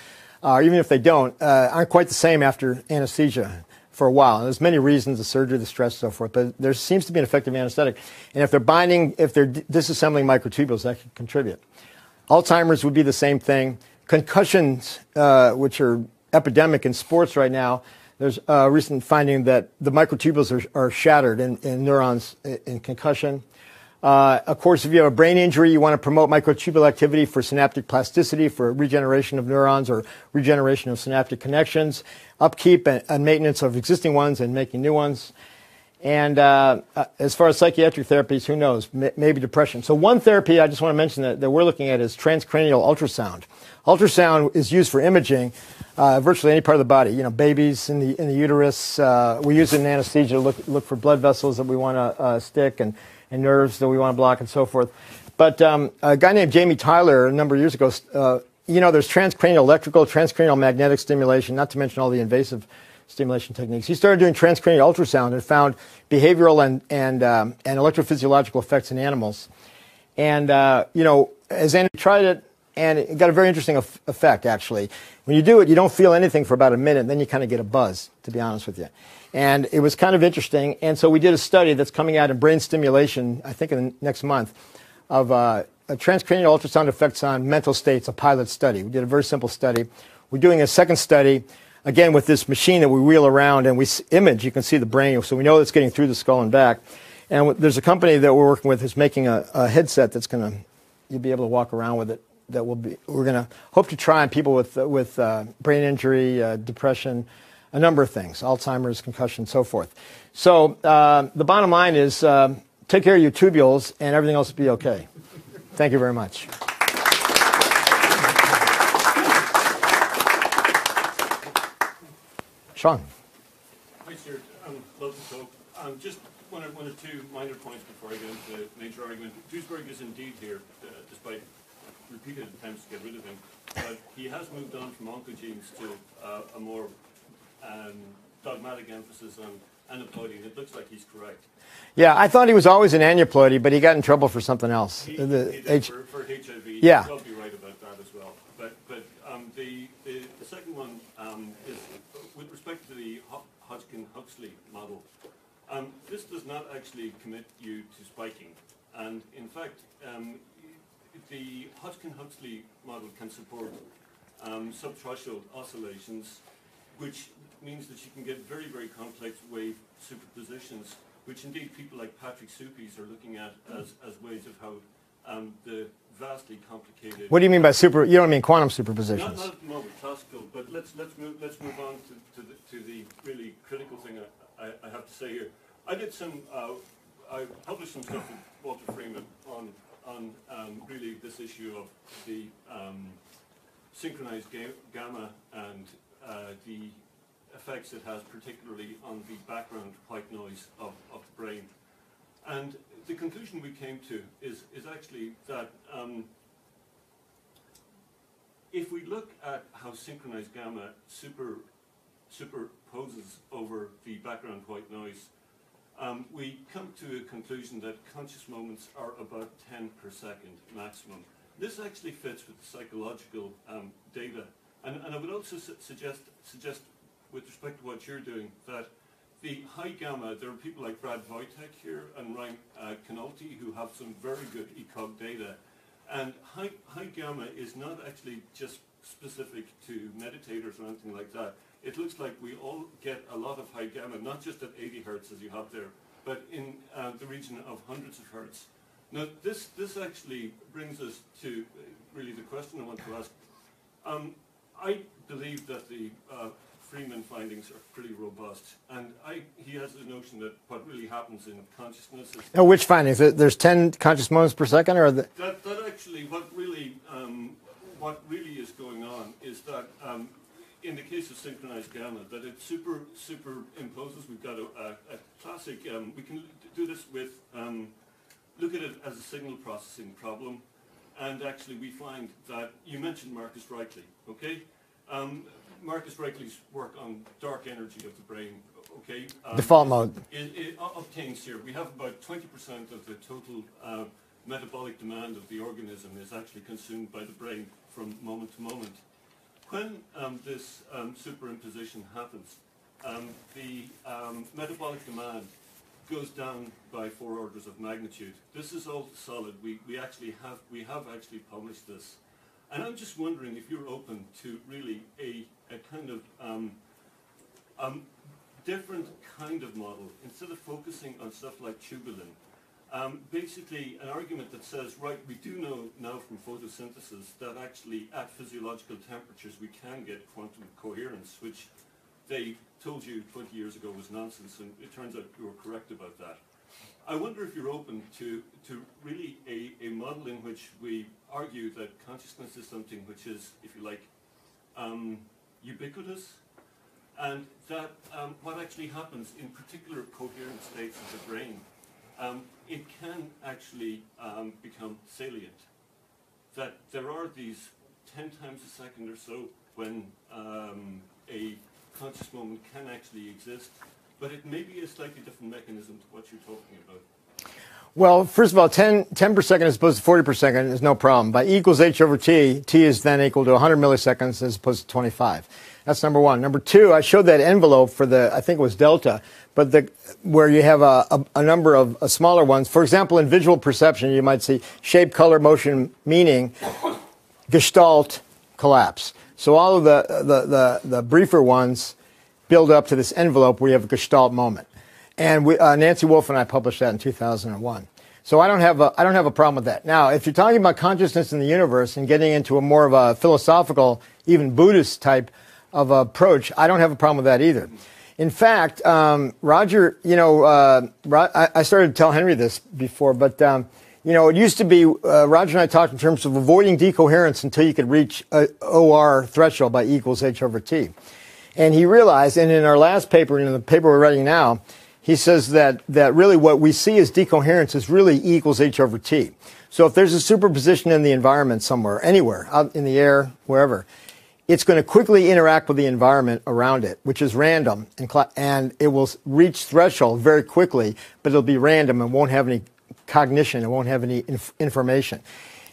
even if they don't, aren't quite the same after anesthesia for a while. And there's many reasons, the surgery, the stress, so forth, but there seems to be an effective anesthetic. And if they're disassembling microtubules, that can contribute. Alzheimer's would be the same thing. Concussions, which are epidemic in sports right now, there's a recent finding that the microtubules are shattered in neurons in concussion. Of course, if you have a brain injury, you want to promote microtubule activity for synaptic plasticity, for regeneration of neurons or regeneration of synaptic connections, upkeep and maintenance of existing ones and making new ones. And as far as psychiatric therapies, who knows? Maybe depression. So one therapy I just want to mention that we're looking at is transcranial ultrasound. Ultrasound is used for imaging virtually any part of the body. You know, babies in the uterus. We use it in anesthesia to look for blood vessels that we want to stick and nerves that we want to block and so forth. But a guy named Jamie Tyler a number of years ago, there's transcranial electrical, transcranial magnetic stimulation, not to mention all the invasive stimulation techniques. He started doing transcranial ultrasound and found behavioral and electrophysiological effects in animals. And, as Andrew tried it, and it got a very interesting effect, actually. When you do it, you don't feel anything for about a minute, and then you kind of get a buzz, to be honest with you. And it was kind of interesting. And so we did a study that's coming out in Brain Stimulation, I think in the next month, of a transcranial ultrasound effects on mental states, a pilot study. We did a very simple study. We're doing a second study, again, with this machine that we wheel around and we image. You can see the brain, so we know it's getting through the skull and back. And there's a company that we're working with who's making a headset that's going to, you'll be able to walk around with it. We're going to hope to try on people with brain injury, depression, a number of things, Alzheimer's, concussion, so forth. So the bottom line is take care of your tubules and everything else will be okay. Thank you very much. Sean. Hi, Stuart. Love the talk. Just one or two minor points before I get into the major argument. Duisberg is indeed here, despite repeated attempts to get rid of him. But he has moved on from oncogenes to a more dogmatic emphasis on aneuploidy, and it looks like he's correct. Yeah, I thought he was always an aneuploidy, but he got in trouble for something else. He did for HIV. Yeah. He's probably right about that as well. But the second one is with respect to the Hodgkin-Huxley model. This does not actually commit you to spiking, and in fact, the Hodgkin-Huxley model can support subthreshold oscillations, which means that you can get very, very complex wave superpositions, which indeed people like Patrick Suppies are looking at as ways of how the vastly complicated. What do you mean by super? You don't mean quantum superpositions? Not at the moment, classical. But let's move on to the really critical thing I have to say here. I did some. I published some stuff with Walter Freeman on really this issue of the synchronized gamma and the effects it has, particularly on the background white noise of the brain. And the conclusion we came to is actually that if we look at how synchronized gamma superposes over the background white noise, we come to a conclusion that conscious moments are about 10 per second maximum. This actually fits with the psychological data. And I would also suggest with respect to what you're doing, that the high gamma, there are people like Brad Wojtek here and Ryan Canolti who have some very good ECOG data. And high gamma is not actually just specific to meditators or anything like that. It looks like we all get a lot of high gamma, not just at 80 hertz as you have there, but in the region of hundreds of hertz. Now, this actually brings us to really the question I want to ask. I believe that the Freeman findings are pretty robust, and he has the notion that what really happens in consciousness is... Now, which findings? There's 10 conscious moments per second, or that actually what really is going on is that in the case of synchronized gamma, that it superimposes. We've got a classic. We can do this with look at it as a signal processing problem, and actually we find that you mentioned Marcus Reichley, okay? Marcus Reichley's work on dark energy of the brain, okay? Default mode. It obtains here. We have about 20% of the total metabolic demand of the organism is actually consumed by the brain from moment to moment. When this superimposition happens, the metabolic demand goes down by 4 orders of magnitude. This is all solid. We have actually published this. And I'm just wondering if you're open to really a kind of different kind of model, instead of focusing on stuff like tubulin. Basically, an argument that says, right, we do know now from photosynthesis that actually at physiological temperatures we can get quantum coherence, which they told you 20 years ago was nonsense, and it turns out you were correct about that. I wonder if you're open to really a model in which we argue that consciousness is something which is, if you like, ubiquitous, and that what actually happens in particular coherent states of the brain it can actually become salient. That there are these 10 times a second or so when a conscious moment can actually exist, but it may be a slightly different mechanism to what you're talking about. Well, first of all, 10 per second as opposed to 40 per second is no problem. By E equals h over t, t is then equal to 100 milliseconds as opposed to 25. That's number one. Number two, I showed that envelope for the, I think it was delta, but where you have a number of smaller ones. For example, in visual perception, you might see shape, color, motion, meaning, gestalt, collapse. So all of the briefer ones build up to this envelope where you have a gestalt moment. And Nancy Wolf and I published that in 2001. So I don't have a problem with that. Now, if you're talking about consciousness in the universe and getting into a more of a philosophical, even Buddhist type of approach, I don't have a problem with that either. In fact, Roger, I started to tell Henry this before, but it used to be Roger and I talked in terms of avoiding decoherence until you could reach a OR threshold by E equals h over t. And he realized, and in our last paper, and in the paper we're writing now, he says that really what we see as decoherence is really E equals h over t. So if there's a superposition in the environment somewhere, anywhere, out in the air, wherever, it's going to quickly interact with the environment around it, which is random, and it will reach threshold very quickly, but it'll be random and won't have any cognition, it won't have any information.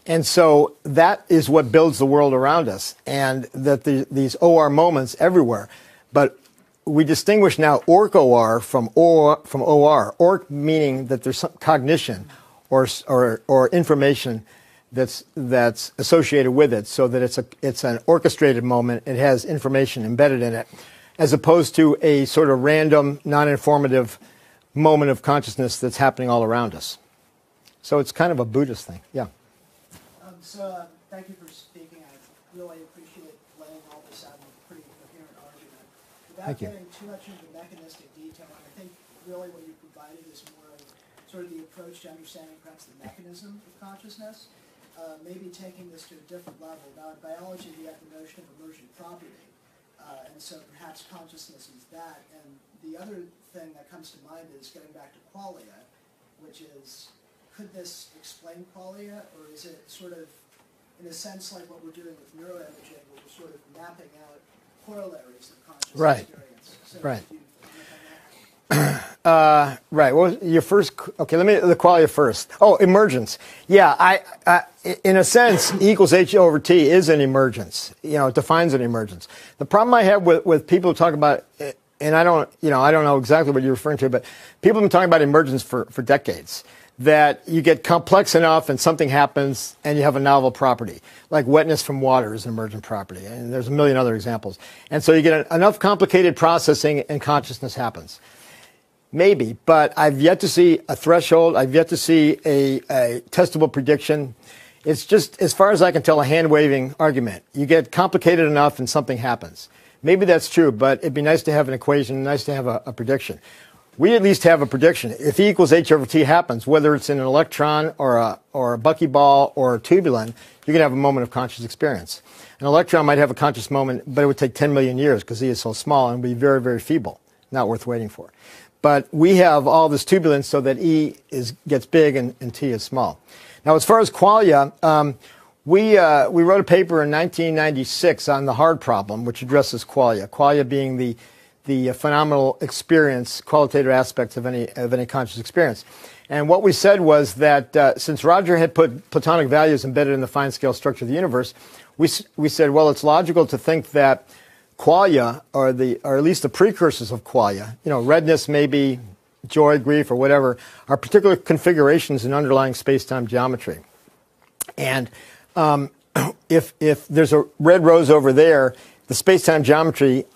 And so that is what builds the world around us, and that these OR moments everywhere. But we distinguish now OR from OR. OR meaning that there's some cognition or information that's associated with it, so that it's an orchestrated moment. It has information embedded in it, as opposed to a sort of random, non-informative moment of consciousness that's happening all around us. So it's kind of a Buddhist thing. Yeah. Thank you for speaking. I really appreciate laying all this out in a pretty coherent argument. Without getting too much into mechanistic detail, I think really what you provided is more of sort of the approach to understanding perhaps the mechanism of consciousness, maybe taking this to a different level. Now in biology we have the notion of emergent property, and so perhaps consciousness is that. And the other thing that comes to mind is getting back to qualia, which is, could this explain qualia, or is it sort of, in a sense, like what we're doing with neuroimaging, where we're sort of mapping out corollaries of conscious experience? So right. Right. What was your first? Okay, let me the qualia first. Oh, emergence. Yeah, in a sense, E equals h over t is an emergence. It defines an emergence. The problem I have with people who talk about, and I don't know exactly what you're referring to, but people have been talking about emergence for decades. That you get complex enough and something happens and you have a novel property. Like wetness from water is an emergent property, and there's a million other examples. And so you get enough complicated processing and consciousness happens. Maybe, but I've yet to see a threshold. I've yet to see a testable prediction. It's just, as far as I can tell, a hand-waving argument. You get complicated enough and something happens. Maybe that's true, but it'd be nice to have an equation, nice to have a prediction. We at least have a prediction. If E equals h over t happens, whether it's in an electron or a buckyball or a tubulin, you're going to have a moment of conscious experience. An electron might have a conscious moment, but it would take 10 million years because E is so small and be very, very feeble, not worth waiting for. But we have all this tubulin so that E gets big and T is small. Now, as far as qualia, we wrote a paper in 1996 on the hard problem, which addresses qualia. Qualia being the phenomenal experience, qualitative aspects of any conscious experience. And what we said was that since Roger had put Platonic values embedded in the fine-scale structure of the universe, we said, well, it's logical to think that qualia, or at least the precursors of qualia, redness, maybe joy, grief, or whatever, are particular configurations in underlying space-time geometry. And if there's a red rose over there, the space-time geometry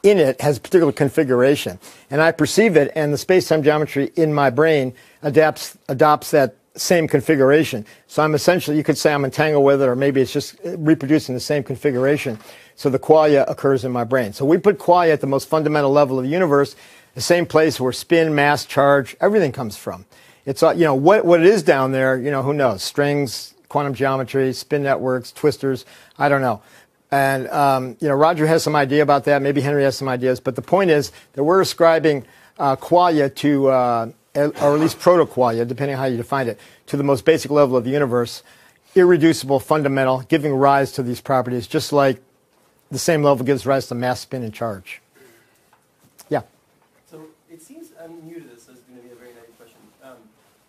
in it has a particular configuration. And I perceive it, and the space-time geometry in my brain adopts that same configuration. So I'm essentially, you could say I'm entangled with it, or maybe it's just reproducing the same configuration. So the qualia occurs in my brain. So we put qualia at the most fundamental level of the universe, the same place where spin, mass, charge, everything comes from. It's, what it is down there, who knows? Strings, quantum geometry, spin networks, twisters, I don't know. And, Roger has some idea about that. Maybe Henry has some ideas. But the point is that we're ascribing qualia to or at least proto-qualia, depending on how you define it, to the most basic level of the universe, irreducible, fundamental, giving rise to these properties, just like the same level gives rise to mass, spin, and charge. Yeah? So it seems, I'm new to this, so it's going to be a very naive question.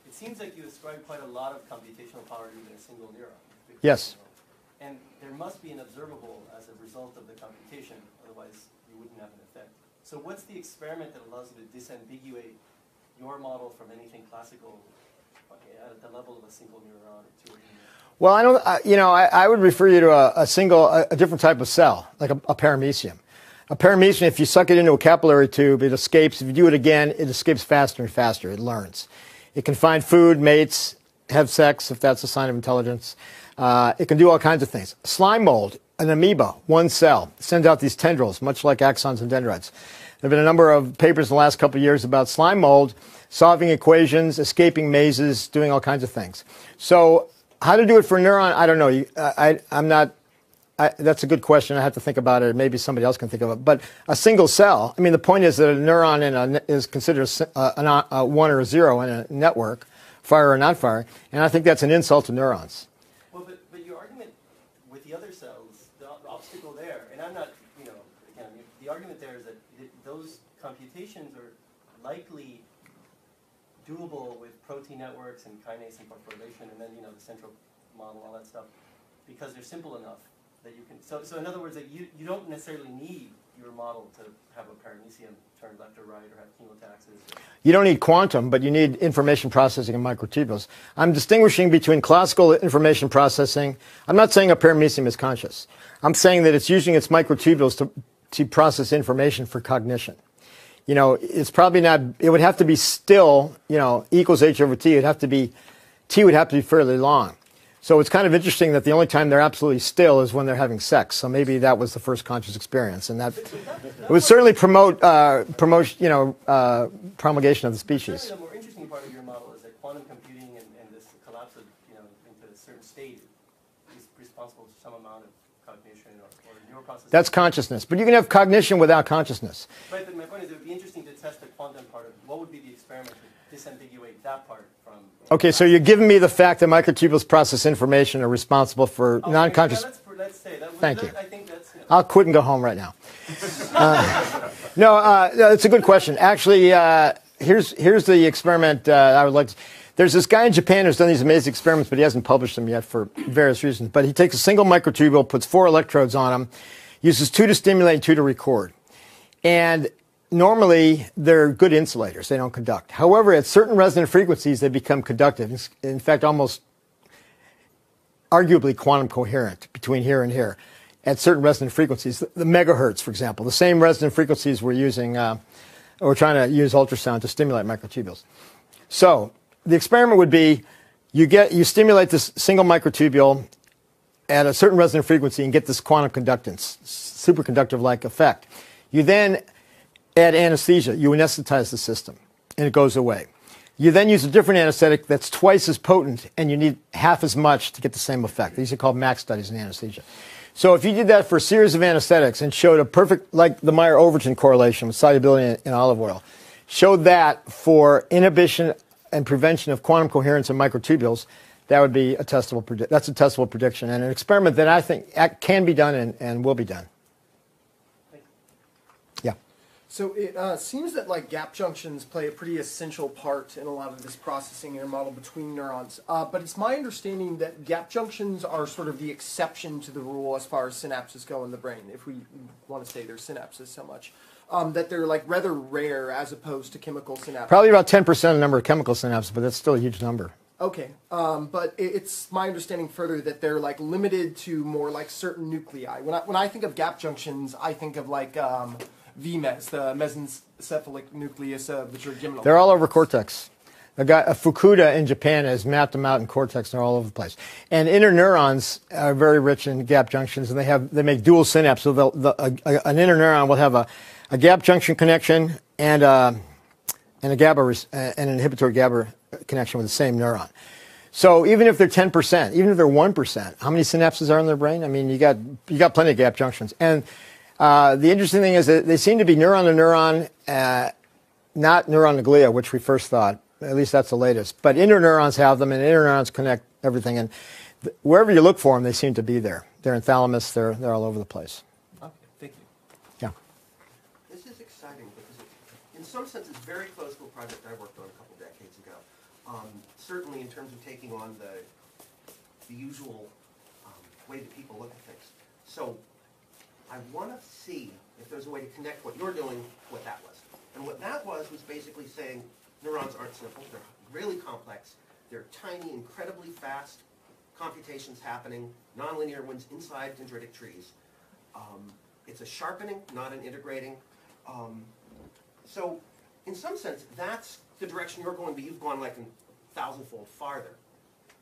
It seems like you ascribe quite a lot of computational power to even a single neuron. Yes. And there must be an observable as a result of the computation, otherwise you wouldn't have an effect. So what's the experiment that allows you to disambiguate your model from anything classical at the level of a single neuron or two? Well, I don't. I would refer you to a different type of cell, like a paramecium. A paramecium, if you suck it into a capillary tube, it escapes. If you do it again, it escapes faster and faster. It learns. It can find food, mates, have sex, if that's a sign of intelligence. It can do all kinds of things. Slime mold, an amoeba, one cell, sends out these tendrils, much like axons and dendrites. There have been a number of papers in the last couple of years about slime mold, solving equations, escaping mazes, doing all kinds of things. So how to do it for a neuron, I don't know. I'm not. That's a good question. I have to think about it. Maybe somebody else can think of it. But a single cell, I mean, the point is that a neuron is considered a 1 or a 0 in a network, fire or non-fire, and I think that's an insult to neurons. Well, but your argument with the other cells, the obstacle there, and I'm not, again, the argument there is that those computations are likely doable with protein networks and kinase and phosphorylation, and then the central model, all that stuff, because they're simple enough that you can. So in other words, that you don't necessarily need your model to have a paramecium turn left or right or have chemotaxis. You don't need quantum, but you need information processing in microtubules. I'm distinguishing between classical information processing. I'm not saying a paramecium is conscious. I'm saying that it's using its microtubules to process information for cognition. It's probably not, it would have to be still, equals h over t. T would have to be fairly long. So it's kind of interesting that the only time they're absolutely still is when they're having sex. So maybe that was the first conscious experience, and that it would certainly promote promulgation of the species. The more interesting part of your model is that quantum computing and this collapse of into a certain state is responsible for some amount of cognition or neuroprocessing. That's consciousness, but you can have cognition without consciousness. Right, but my point is it would be interesting to test the quantum part of what would be the experiment to disambiguate that part from. Okay, so you're giving me the fact that microtubules process information are responsible for non-conscious. Let's say that. Thank you. I think that's. I'll quit and go home right now. No, it's a good question. Actually, here's the experiment I would like to. There's this guy in Japan who's done these amazing experiments, but he hasn't published them yet for various reasons. But he takes a single microtubule, puts 4 electrodes on them, uses 2 to stimulate and 2 to record. And normally, they're good insulators. They don't conduct. However, at certain resonant frequencies, they become conductive. In fact, almost arguably quantum coherent between here and here at certain resonant frequencies. The megahertz, for example, the same resonant frequencies we're using, we're trying to use ultrasound to stimulate microtubules. So the experiment would be you stimulate this single microtubule at a certain resonant frequency and get this quantum conductance, superconductive-like effect. You then add anesthesia. You anesthetize the system, and it goes away. You then use a different anesthetic that's twice as potent, and you need half as much to get the same effect. These are called max studies in anesthesia. So if you did that for a series of anesthetics and showed a perfect, like the Meyer-Overton correlation with solubility in olive oil, showed that for inhibition and prevention of quantum coherence in microtubules, that would be a testable that's a testable prediction, and an experiment that I think can be done and will be done. Yeah. So it seems that gap junctions play a pretty essential part in a lot of this processing in a model between neurons. But it's my understanding that gap junctions are sort of the exception to the rule as far as synapses go in the brain, if we want to say they're synapses so much. That they're rather rare as opposed to chemical synapses. Probably about 10% of the number of chemical synapses, but that's still a huge number. Okay, but it's my understanding further that they're limited to more certain nuclei. When I think of gap junctions, I think of VMES, the mesencephalic nucleus of the trigeminal. They're all over cortex. The guy Fukuda in Japan has mapped them out in cortex. They're all over the place. And interneurons are very rich in gap junctions, and they make dual synapses. So an interneuron will have a gap junction connection and an inhibitory GABA connection with the same neuron. So even if they're 10%, even if they're 1%, how many synapses are in their brain? I mean, you got plenty of gap junctions. And the interesting thing is that they seem to be neuron to neuron, not neuron to glia, which we first thought. At least that's the latest. But interneurons have them, and interneurons connect everything. And wherever you look for them, they seem to be there. They're in thalamus. They're all over the place. Okay, thank you. Yeah. This is exciting because in some sense it's very close to a project I worked on a couple decades ago. Certainly in terms of taking on the usual way that people look at things. So I want to see if there's a way to connect what you're doing to what that was. And what that was basically saying neurons aren't simple. They're really complex. They're tiny, incredibly fast computations happening, nonlinear ones inside dendritic trees. It's a sharpening, not an integrating. So in some sense, that's the direction you're going, but you've gone like a 1,000-fold farther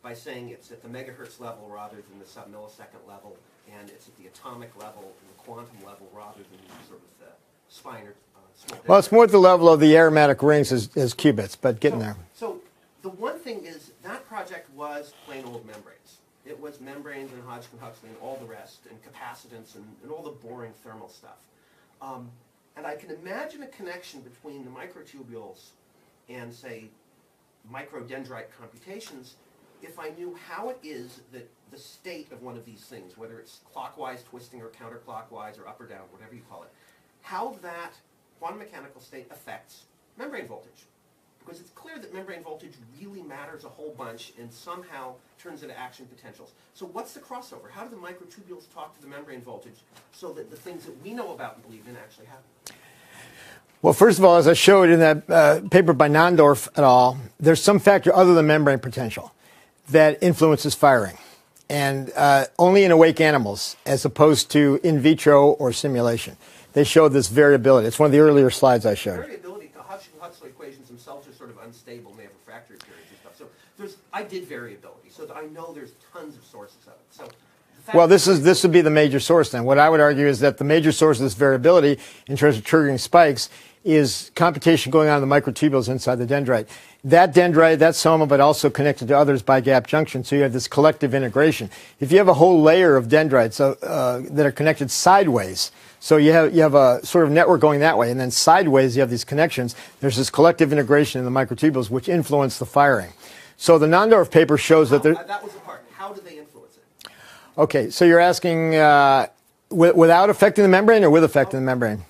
by saying it's at the megahertz level rather than the sub-millisecond level, and it's at the atomic level and the quantum level rather than sort of the spine or small. Well, it's more at the level of the aromatic rings as qubits, but getting there. So the one thing is that project was plain old membranes. It was membranes and Hodgkin-Huxley and all the rest, and capacitance and all the boring thermal stuff. And I can imagine a connection between the microtubules and, say, microdendrite computations if I knew how it is that the state of one of these things, whether it's clockwise twisting or counterclockwise or up or down, whatever you call it, how that quantum mechanical state affects membrane voltage. Because it's clear that membrane voltage really matters a whole bunch and somehow turns into action potentials. So what's the crossover? How do the microtubules talk to the membrane voltage so that the things that we know about and believe in actually happen? Well, first of all, as I showed in that paper by Nandorf et al., there's some factor other than membrane potential that influences firing, and only in awake animals as opposed to in vitro or simulation. They showed this variability. It's one of the earlier slides I showed. Variability, the Hodgkin-Huxley equations themselves are sort of unstable and they have refractory periods and stuff. So I did variability, so I know there's tons of sources of it. So well, this would be the major source then. What I would argue is that the major source of this variability in terms of triggering spikes is computation going on in the microtubules inside the dendrite. That dendrite, that soma, but also connected to others by gap junction, so you have this collective integration. If you have a whole layer of dendrites that are connected sideways, so you have a sort of network going that way, and then sideways you have these connections, there's this collective integration in the microtubules which influence the firing. So the Nandorf paper shows that there... that was the part. How do they influence it? Okay, so you're asking without affecting the membrane or with affecting the membrane?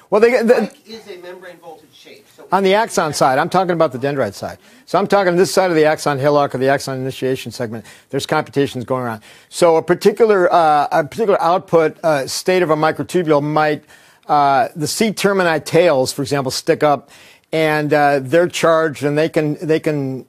Well, spike is a membrane voltage shape. So on the axon side, I'm talking about the dendrite side. So I'm talking this side of the axon hillock or the axon initiation segment. There's computations going on. So a particular output state of a microtubule might, the C termini tails, for example, stick up, and they're charged, and they can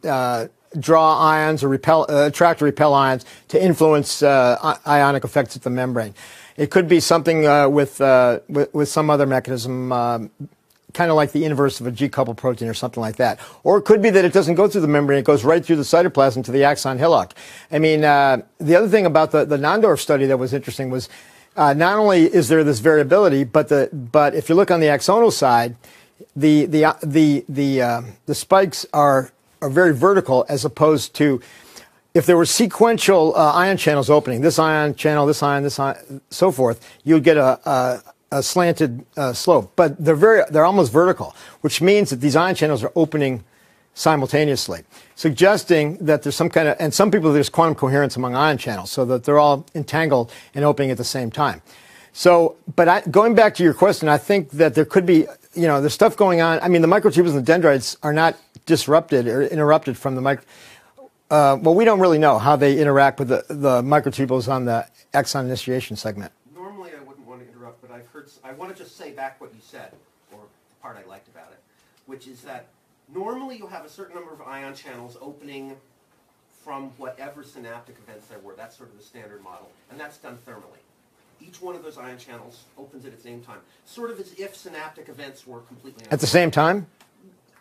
draw ions or attract or repel ions to influence ionic effects at the membrane. It could be something with some other mechanism, kind of like the inverse of a G-coupled protein or something like that. Or it could be that it doesn't go through the membrane, it goes right through the cytoplasm to the axon hillock. I mean, the other thing about the Nandorf study that was interesting was not only is there this variability, but if you look on the axonal side, the spikes are very vertical as opposed to if there were sequential ion channels opening, this ion channel, this ion, so forth, you would get a slanted slope. But they're almost vertical, which means that these ion channels are opening simultaneously, suggesting that there's some kind of, and some people there's quantum coherence among ion channels, so that they're all entangled and opening at the same time. So, but going back to your question, I think that there could be, there's stuff going on. I mean, the microtubules and the dendrites are not disrupted or interrupted from the well, we don't really know how they interact with the microtubules on the axon initiation segment. Normally, I wouldn't want to interrupt, but I want to just say back what you said, or the part I liked about it, which is that normally you'll have a certain number of ion channels opening from whatever synaptic events there were. That's sort of the standard model, and that's done thermally. Each one of those ion channels opens at the same time, sort of as if synaptic events were completely at the same time?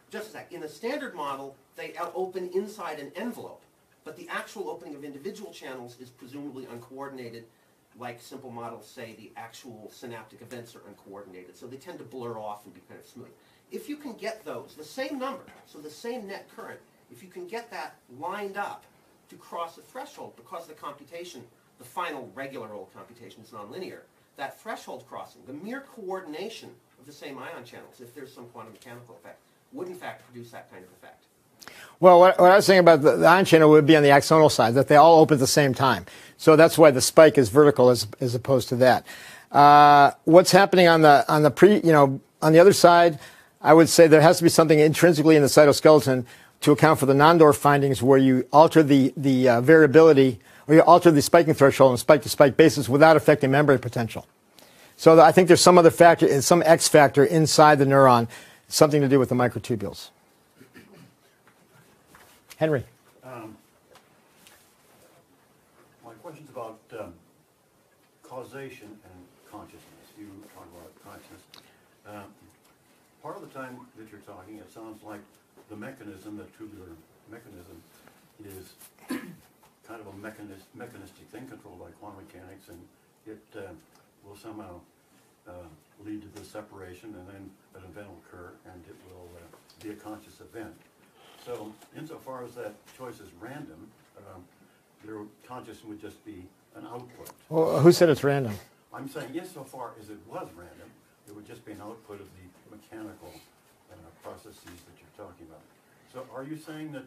Just a sec. In a standard model, they open inside an envelope, but the actual opening of individual channels is presumably uncoordinated, like simple models say the actual synaptic events are uncoordinated, so they tend to blur off and be kind of smooth. If you can get those, the same number, so the same net current, if you can get that lined up to cross a threshold, because the computation, the final regular old computation is nonlinear, that threshold crossing, the mere coordination of the same ion channels, if there's some quantum mechanical effect, would in fact produce that kind of effect. Well, what I was saying about the ion channel would be on the axonal side, that they all open at the same time. So that's why the spike is vertical as opposed to that. What's happening on the on the other side, I would say there has to be something intrinsically in the cytoskeleton to account for the Nondorf findings where you alter the variability, or you alter the spiking threshold on a spike-to-spike basis without affecting membrane potential. So I think there's some other factor, some X factor inside the neuron, something to do with the microtubules. Henry. My question's about causation and consciousness. You talk about consciousness. Part of the time that you're talking, it sounds like the mechanism, the tubular mechanism, is kind of a mechanistic thing controlled by quantum mechanics, and it will somehow lead to the separation, and then an event will occur, and it will be a conscious event. So, insofar as that choice is random, their consciousness would just be an output. Well, who said it's random? I'm saying, insofar as it was random, it would just be an output of the mechanical processes that you're talking about. So, are you saying that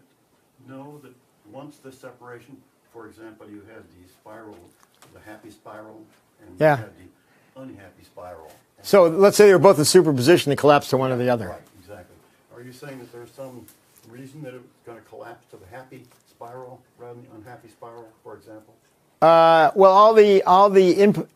no, that once the separation, for example, you had the spiral, the happy spiral, and you had the unhappy spiral. So let's say they're both in superposition, they collapse to one or the other. Right, exactly. Are you saying that there's some reason that it's going to collapse to the happy spiral rather than the unhappy spiral, for example? Well, all the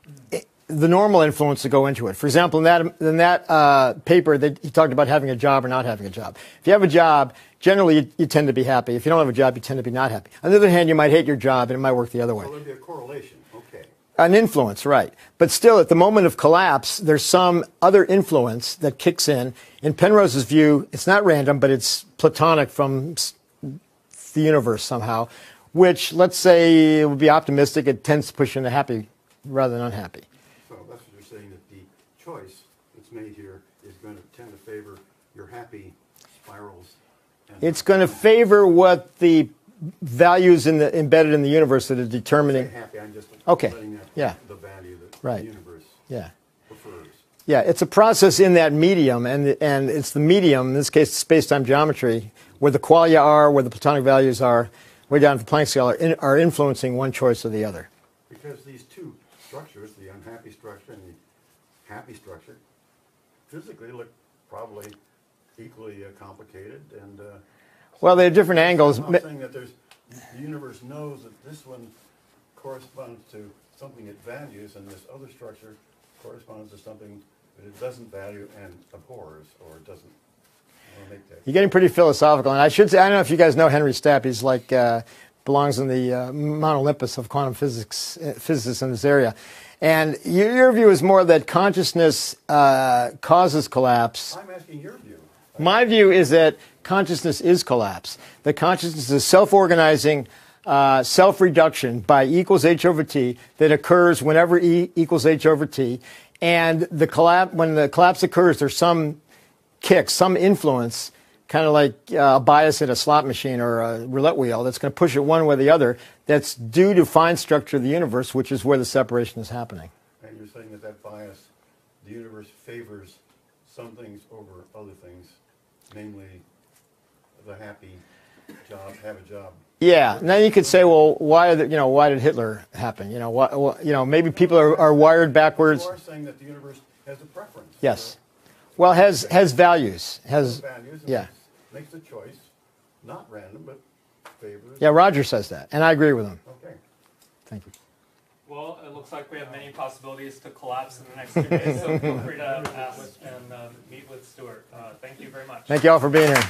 normal influences that go into it. For example, in that paper, he talked about having a job or not having a job. If you have a job, generally you tend to be happy. If you don't have a job, you tend to be not happy. On the other hand, you might hate your job, and it might work the other way. So there'd be a correlation. Okay. An influence, right. But still, at the moment of collapse, there's some other influence that kicks in. In Penrose's view, it's not random, but it's platonic from the universe somehow, which, let's say, it would be optimistic. It tends to push into happy rather than unhappy. So that's what you're saying, that the choice that's made here is going to tend to favor your happy spirals. And it's going to favor what the values embedded in the universe that are determining. Happy, I'm just letting that the value that the universe prefers. Yeah, it's a process in that medium, and it's the medium, in this case space-time geometry, where the qualia are, where the platonic values are, way down to the Planck scale, are influencing one choice or the other. Because these two structures, the unhappy structure and the happy structure, physically look probably equally complicated, and well, they're different angles. I'm not saying that the universe knows that this one corresponds to something it values, and this other structure corresponds to something that it doesn't value and abhors, or doesn't want to make that. You're getting pretty philosophical, and I should say, I don't know if you guys know Henry Stapp. He's like belongs in the Mount Olympus of quantum physics, physicists in this area. And your view is more that consciousness causes collapse. I'm asking your view. My view is that consciousness is collapse. That consciousness is self-organizing self-reduction by E equals h over t that occurs whenever E equals h over t. And when the collapse occurs, there's some kick, some influence, kind of like a bias in a slot machine or a roulette wheel that's going to push it one way or the other, that's due to fine structure of the universe, which is where the separation is happening. And you're saying that bias, the universe favors some things over other things, namely the happy job, have a job. Yeah. Now you could say, well, why did Hitler happen? Maybe people are wired backwards. You are saying that the universe has a preference. Yes. Well, has values. Has values. Yeah. Makes a choice, not random, but favors. Yeah, Roger says that, and I agree with him. Okay. Thank you. Well, it looks like we have many possibilities to collapse in the next 2 days, so feel free to ask and meet with Stuart. Thank you very much. Thank you all for being here.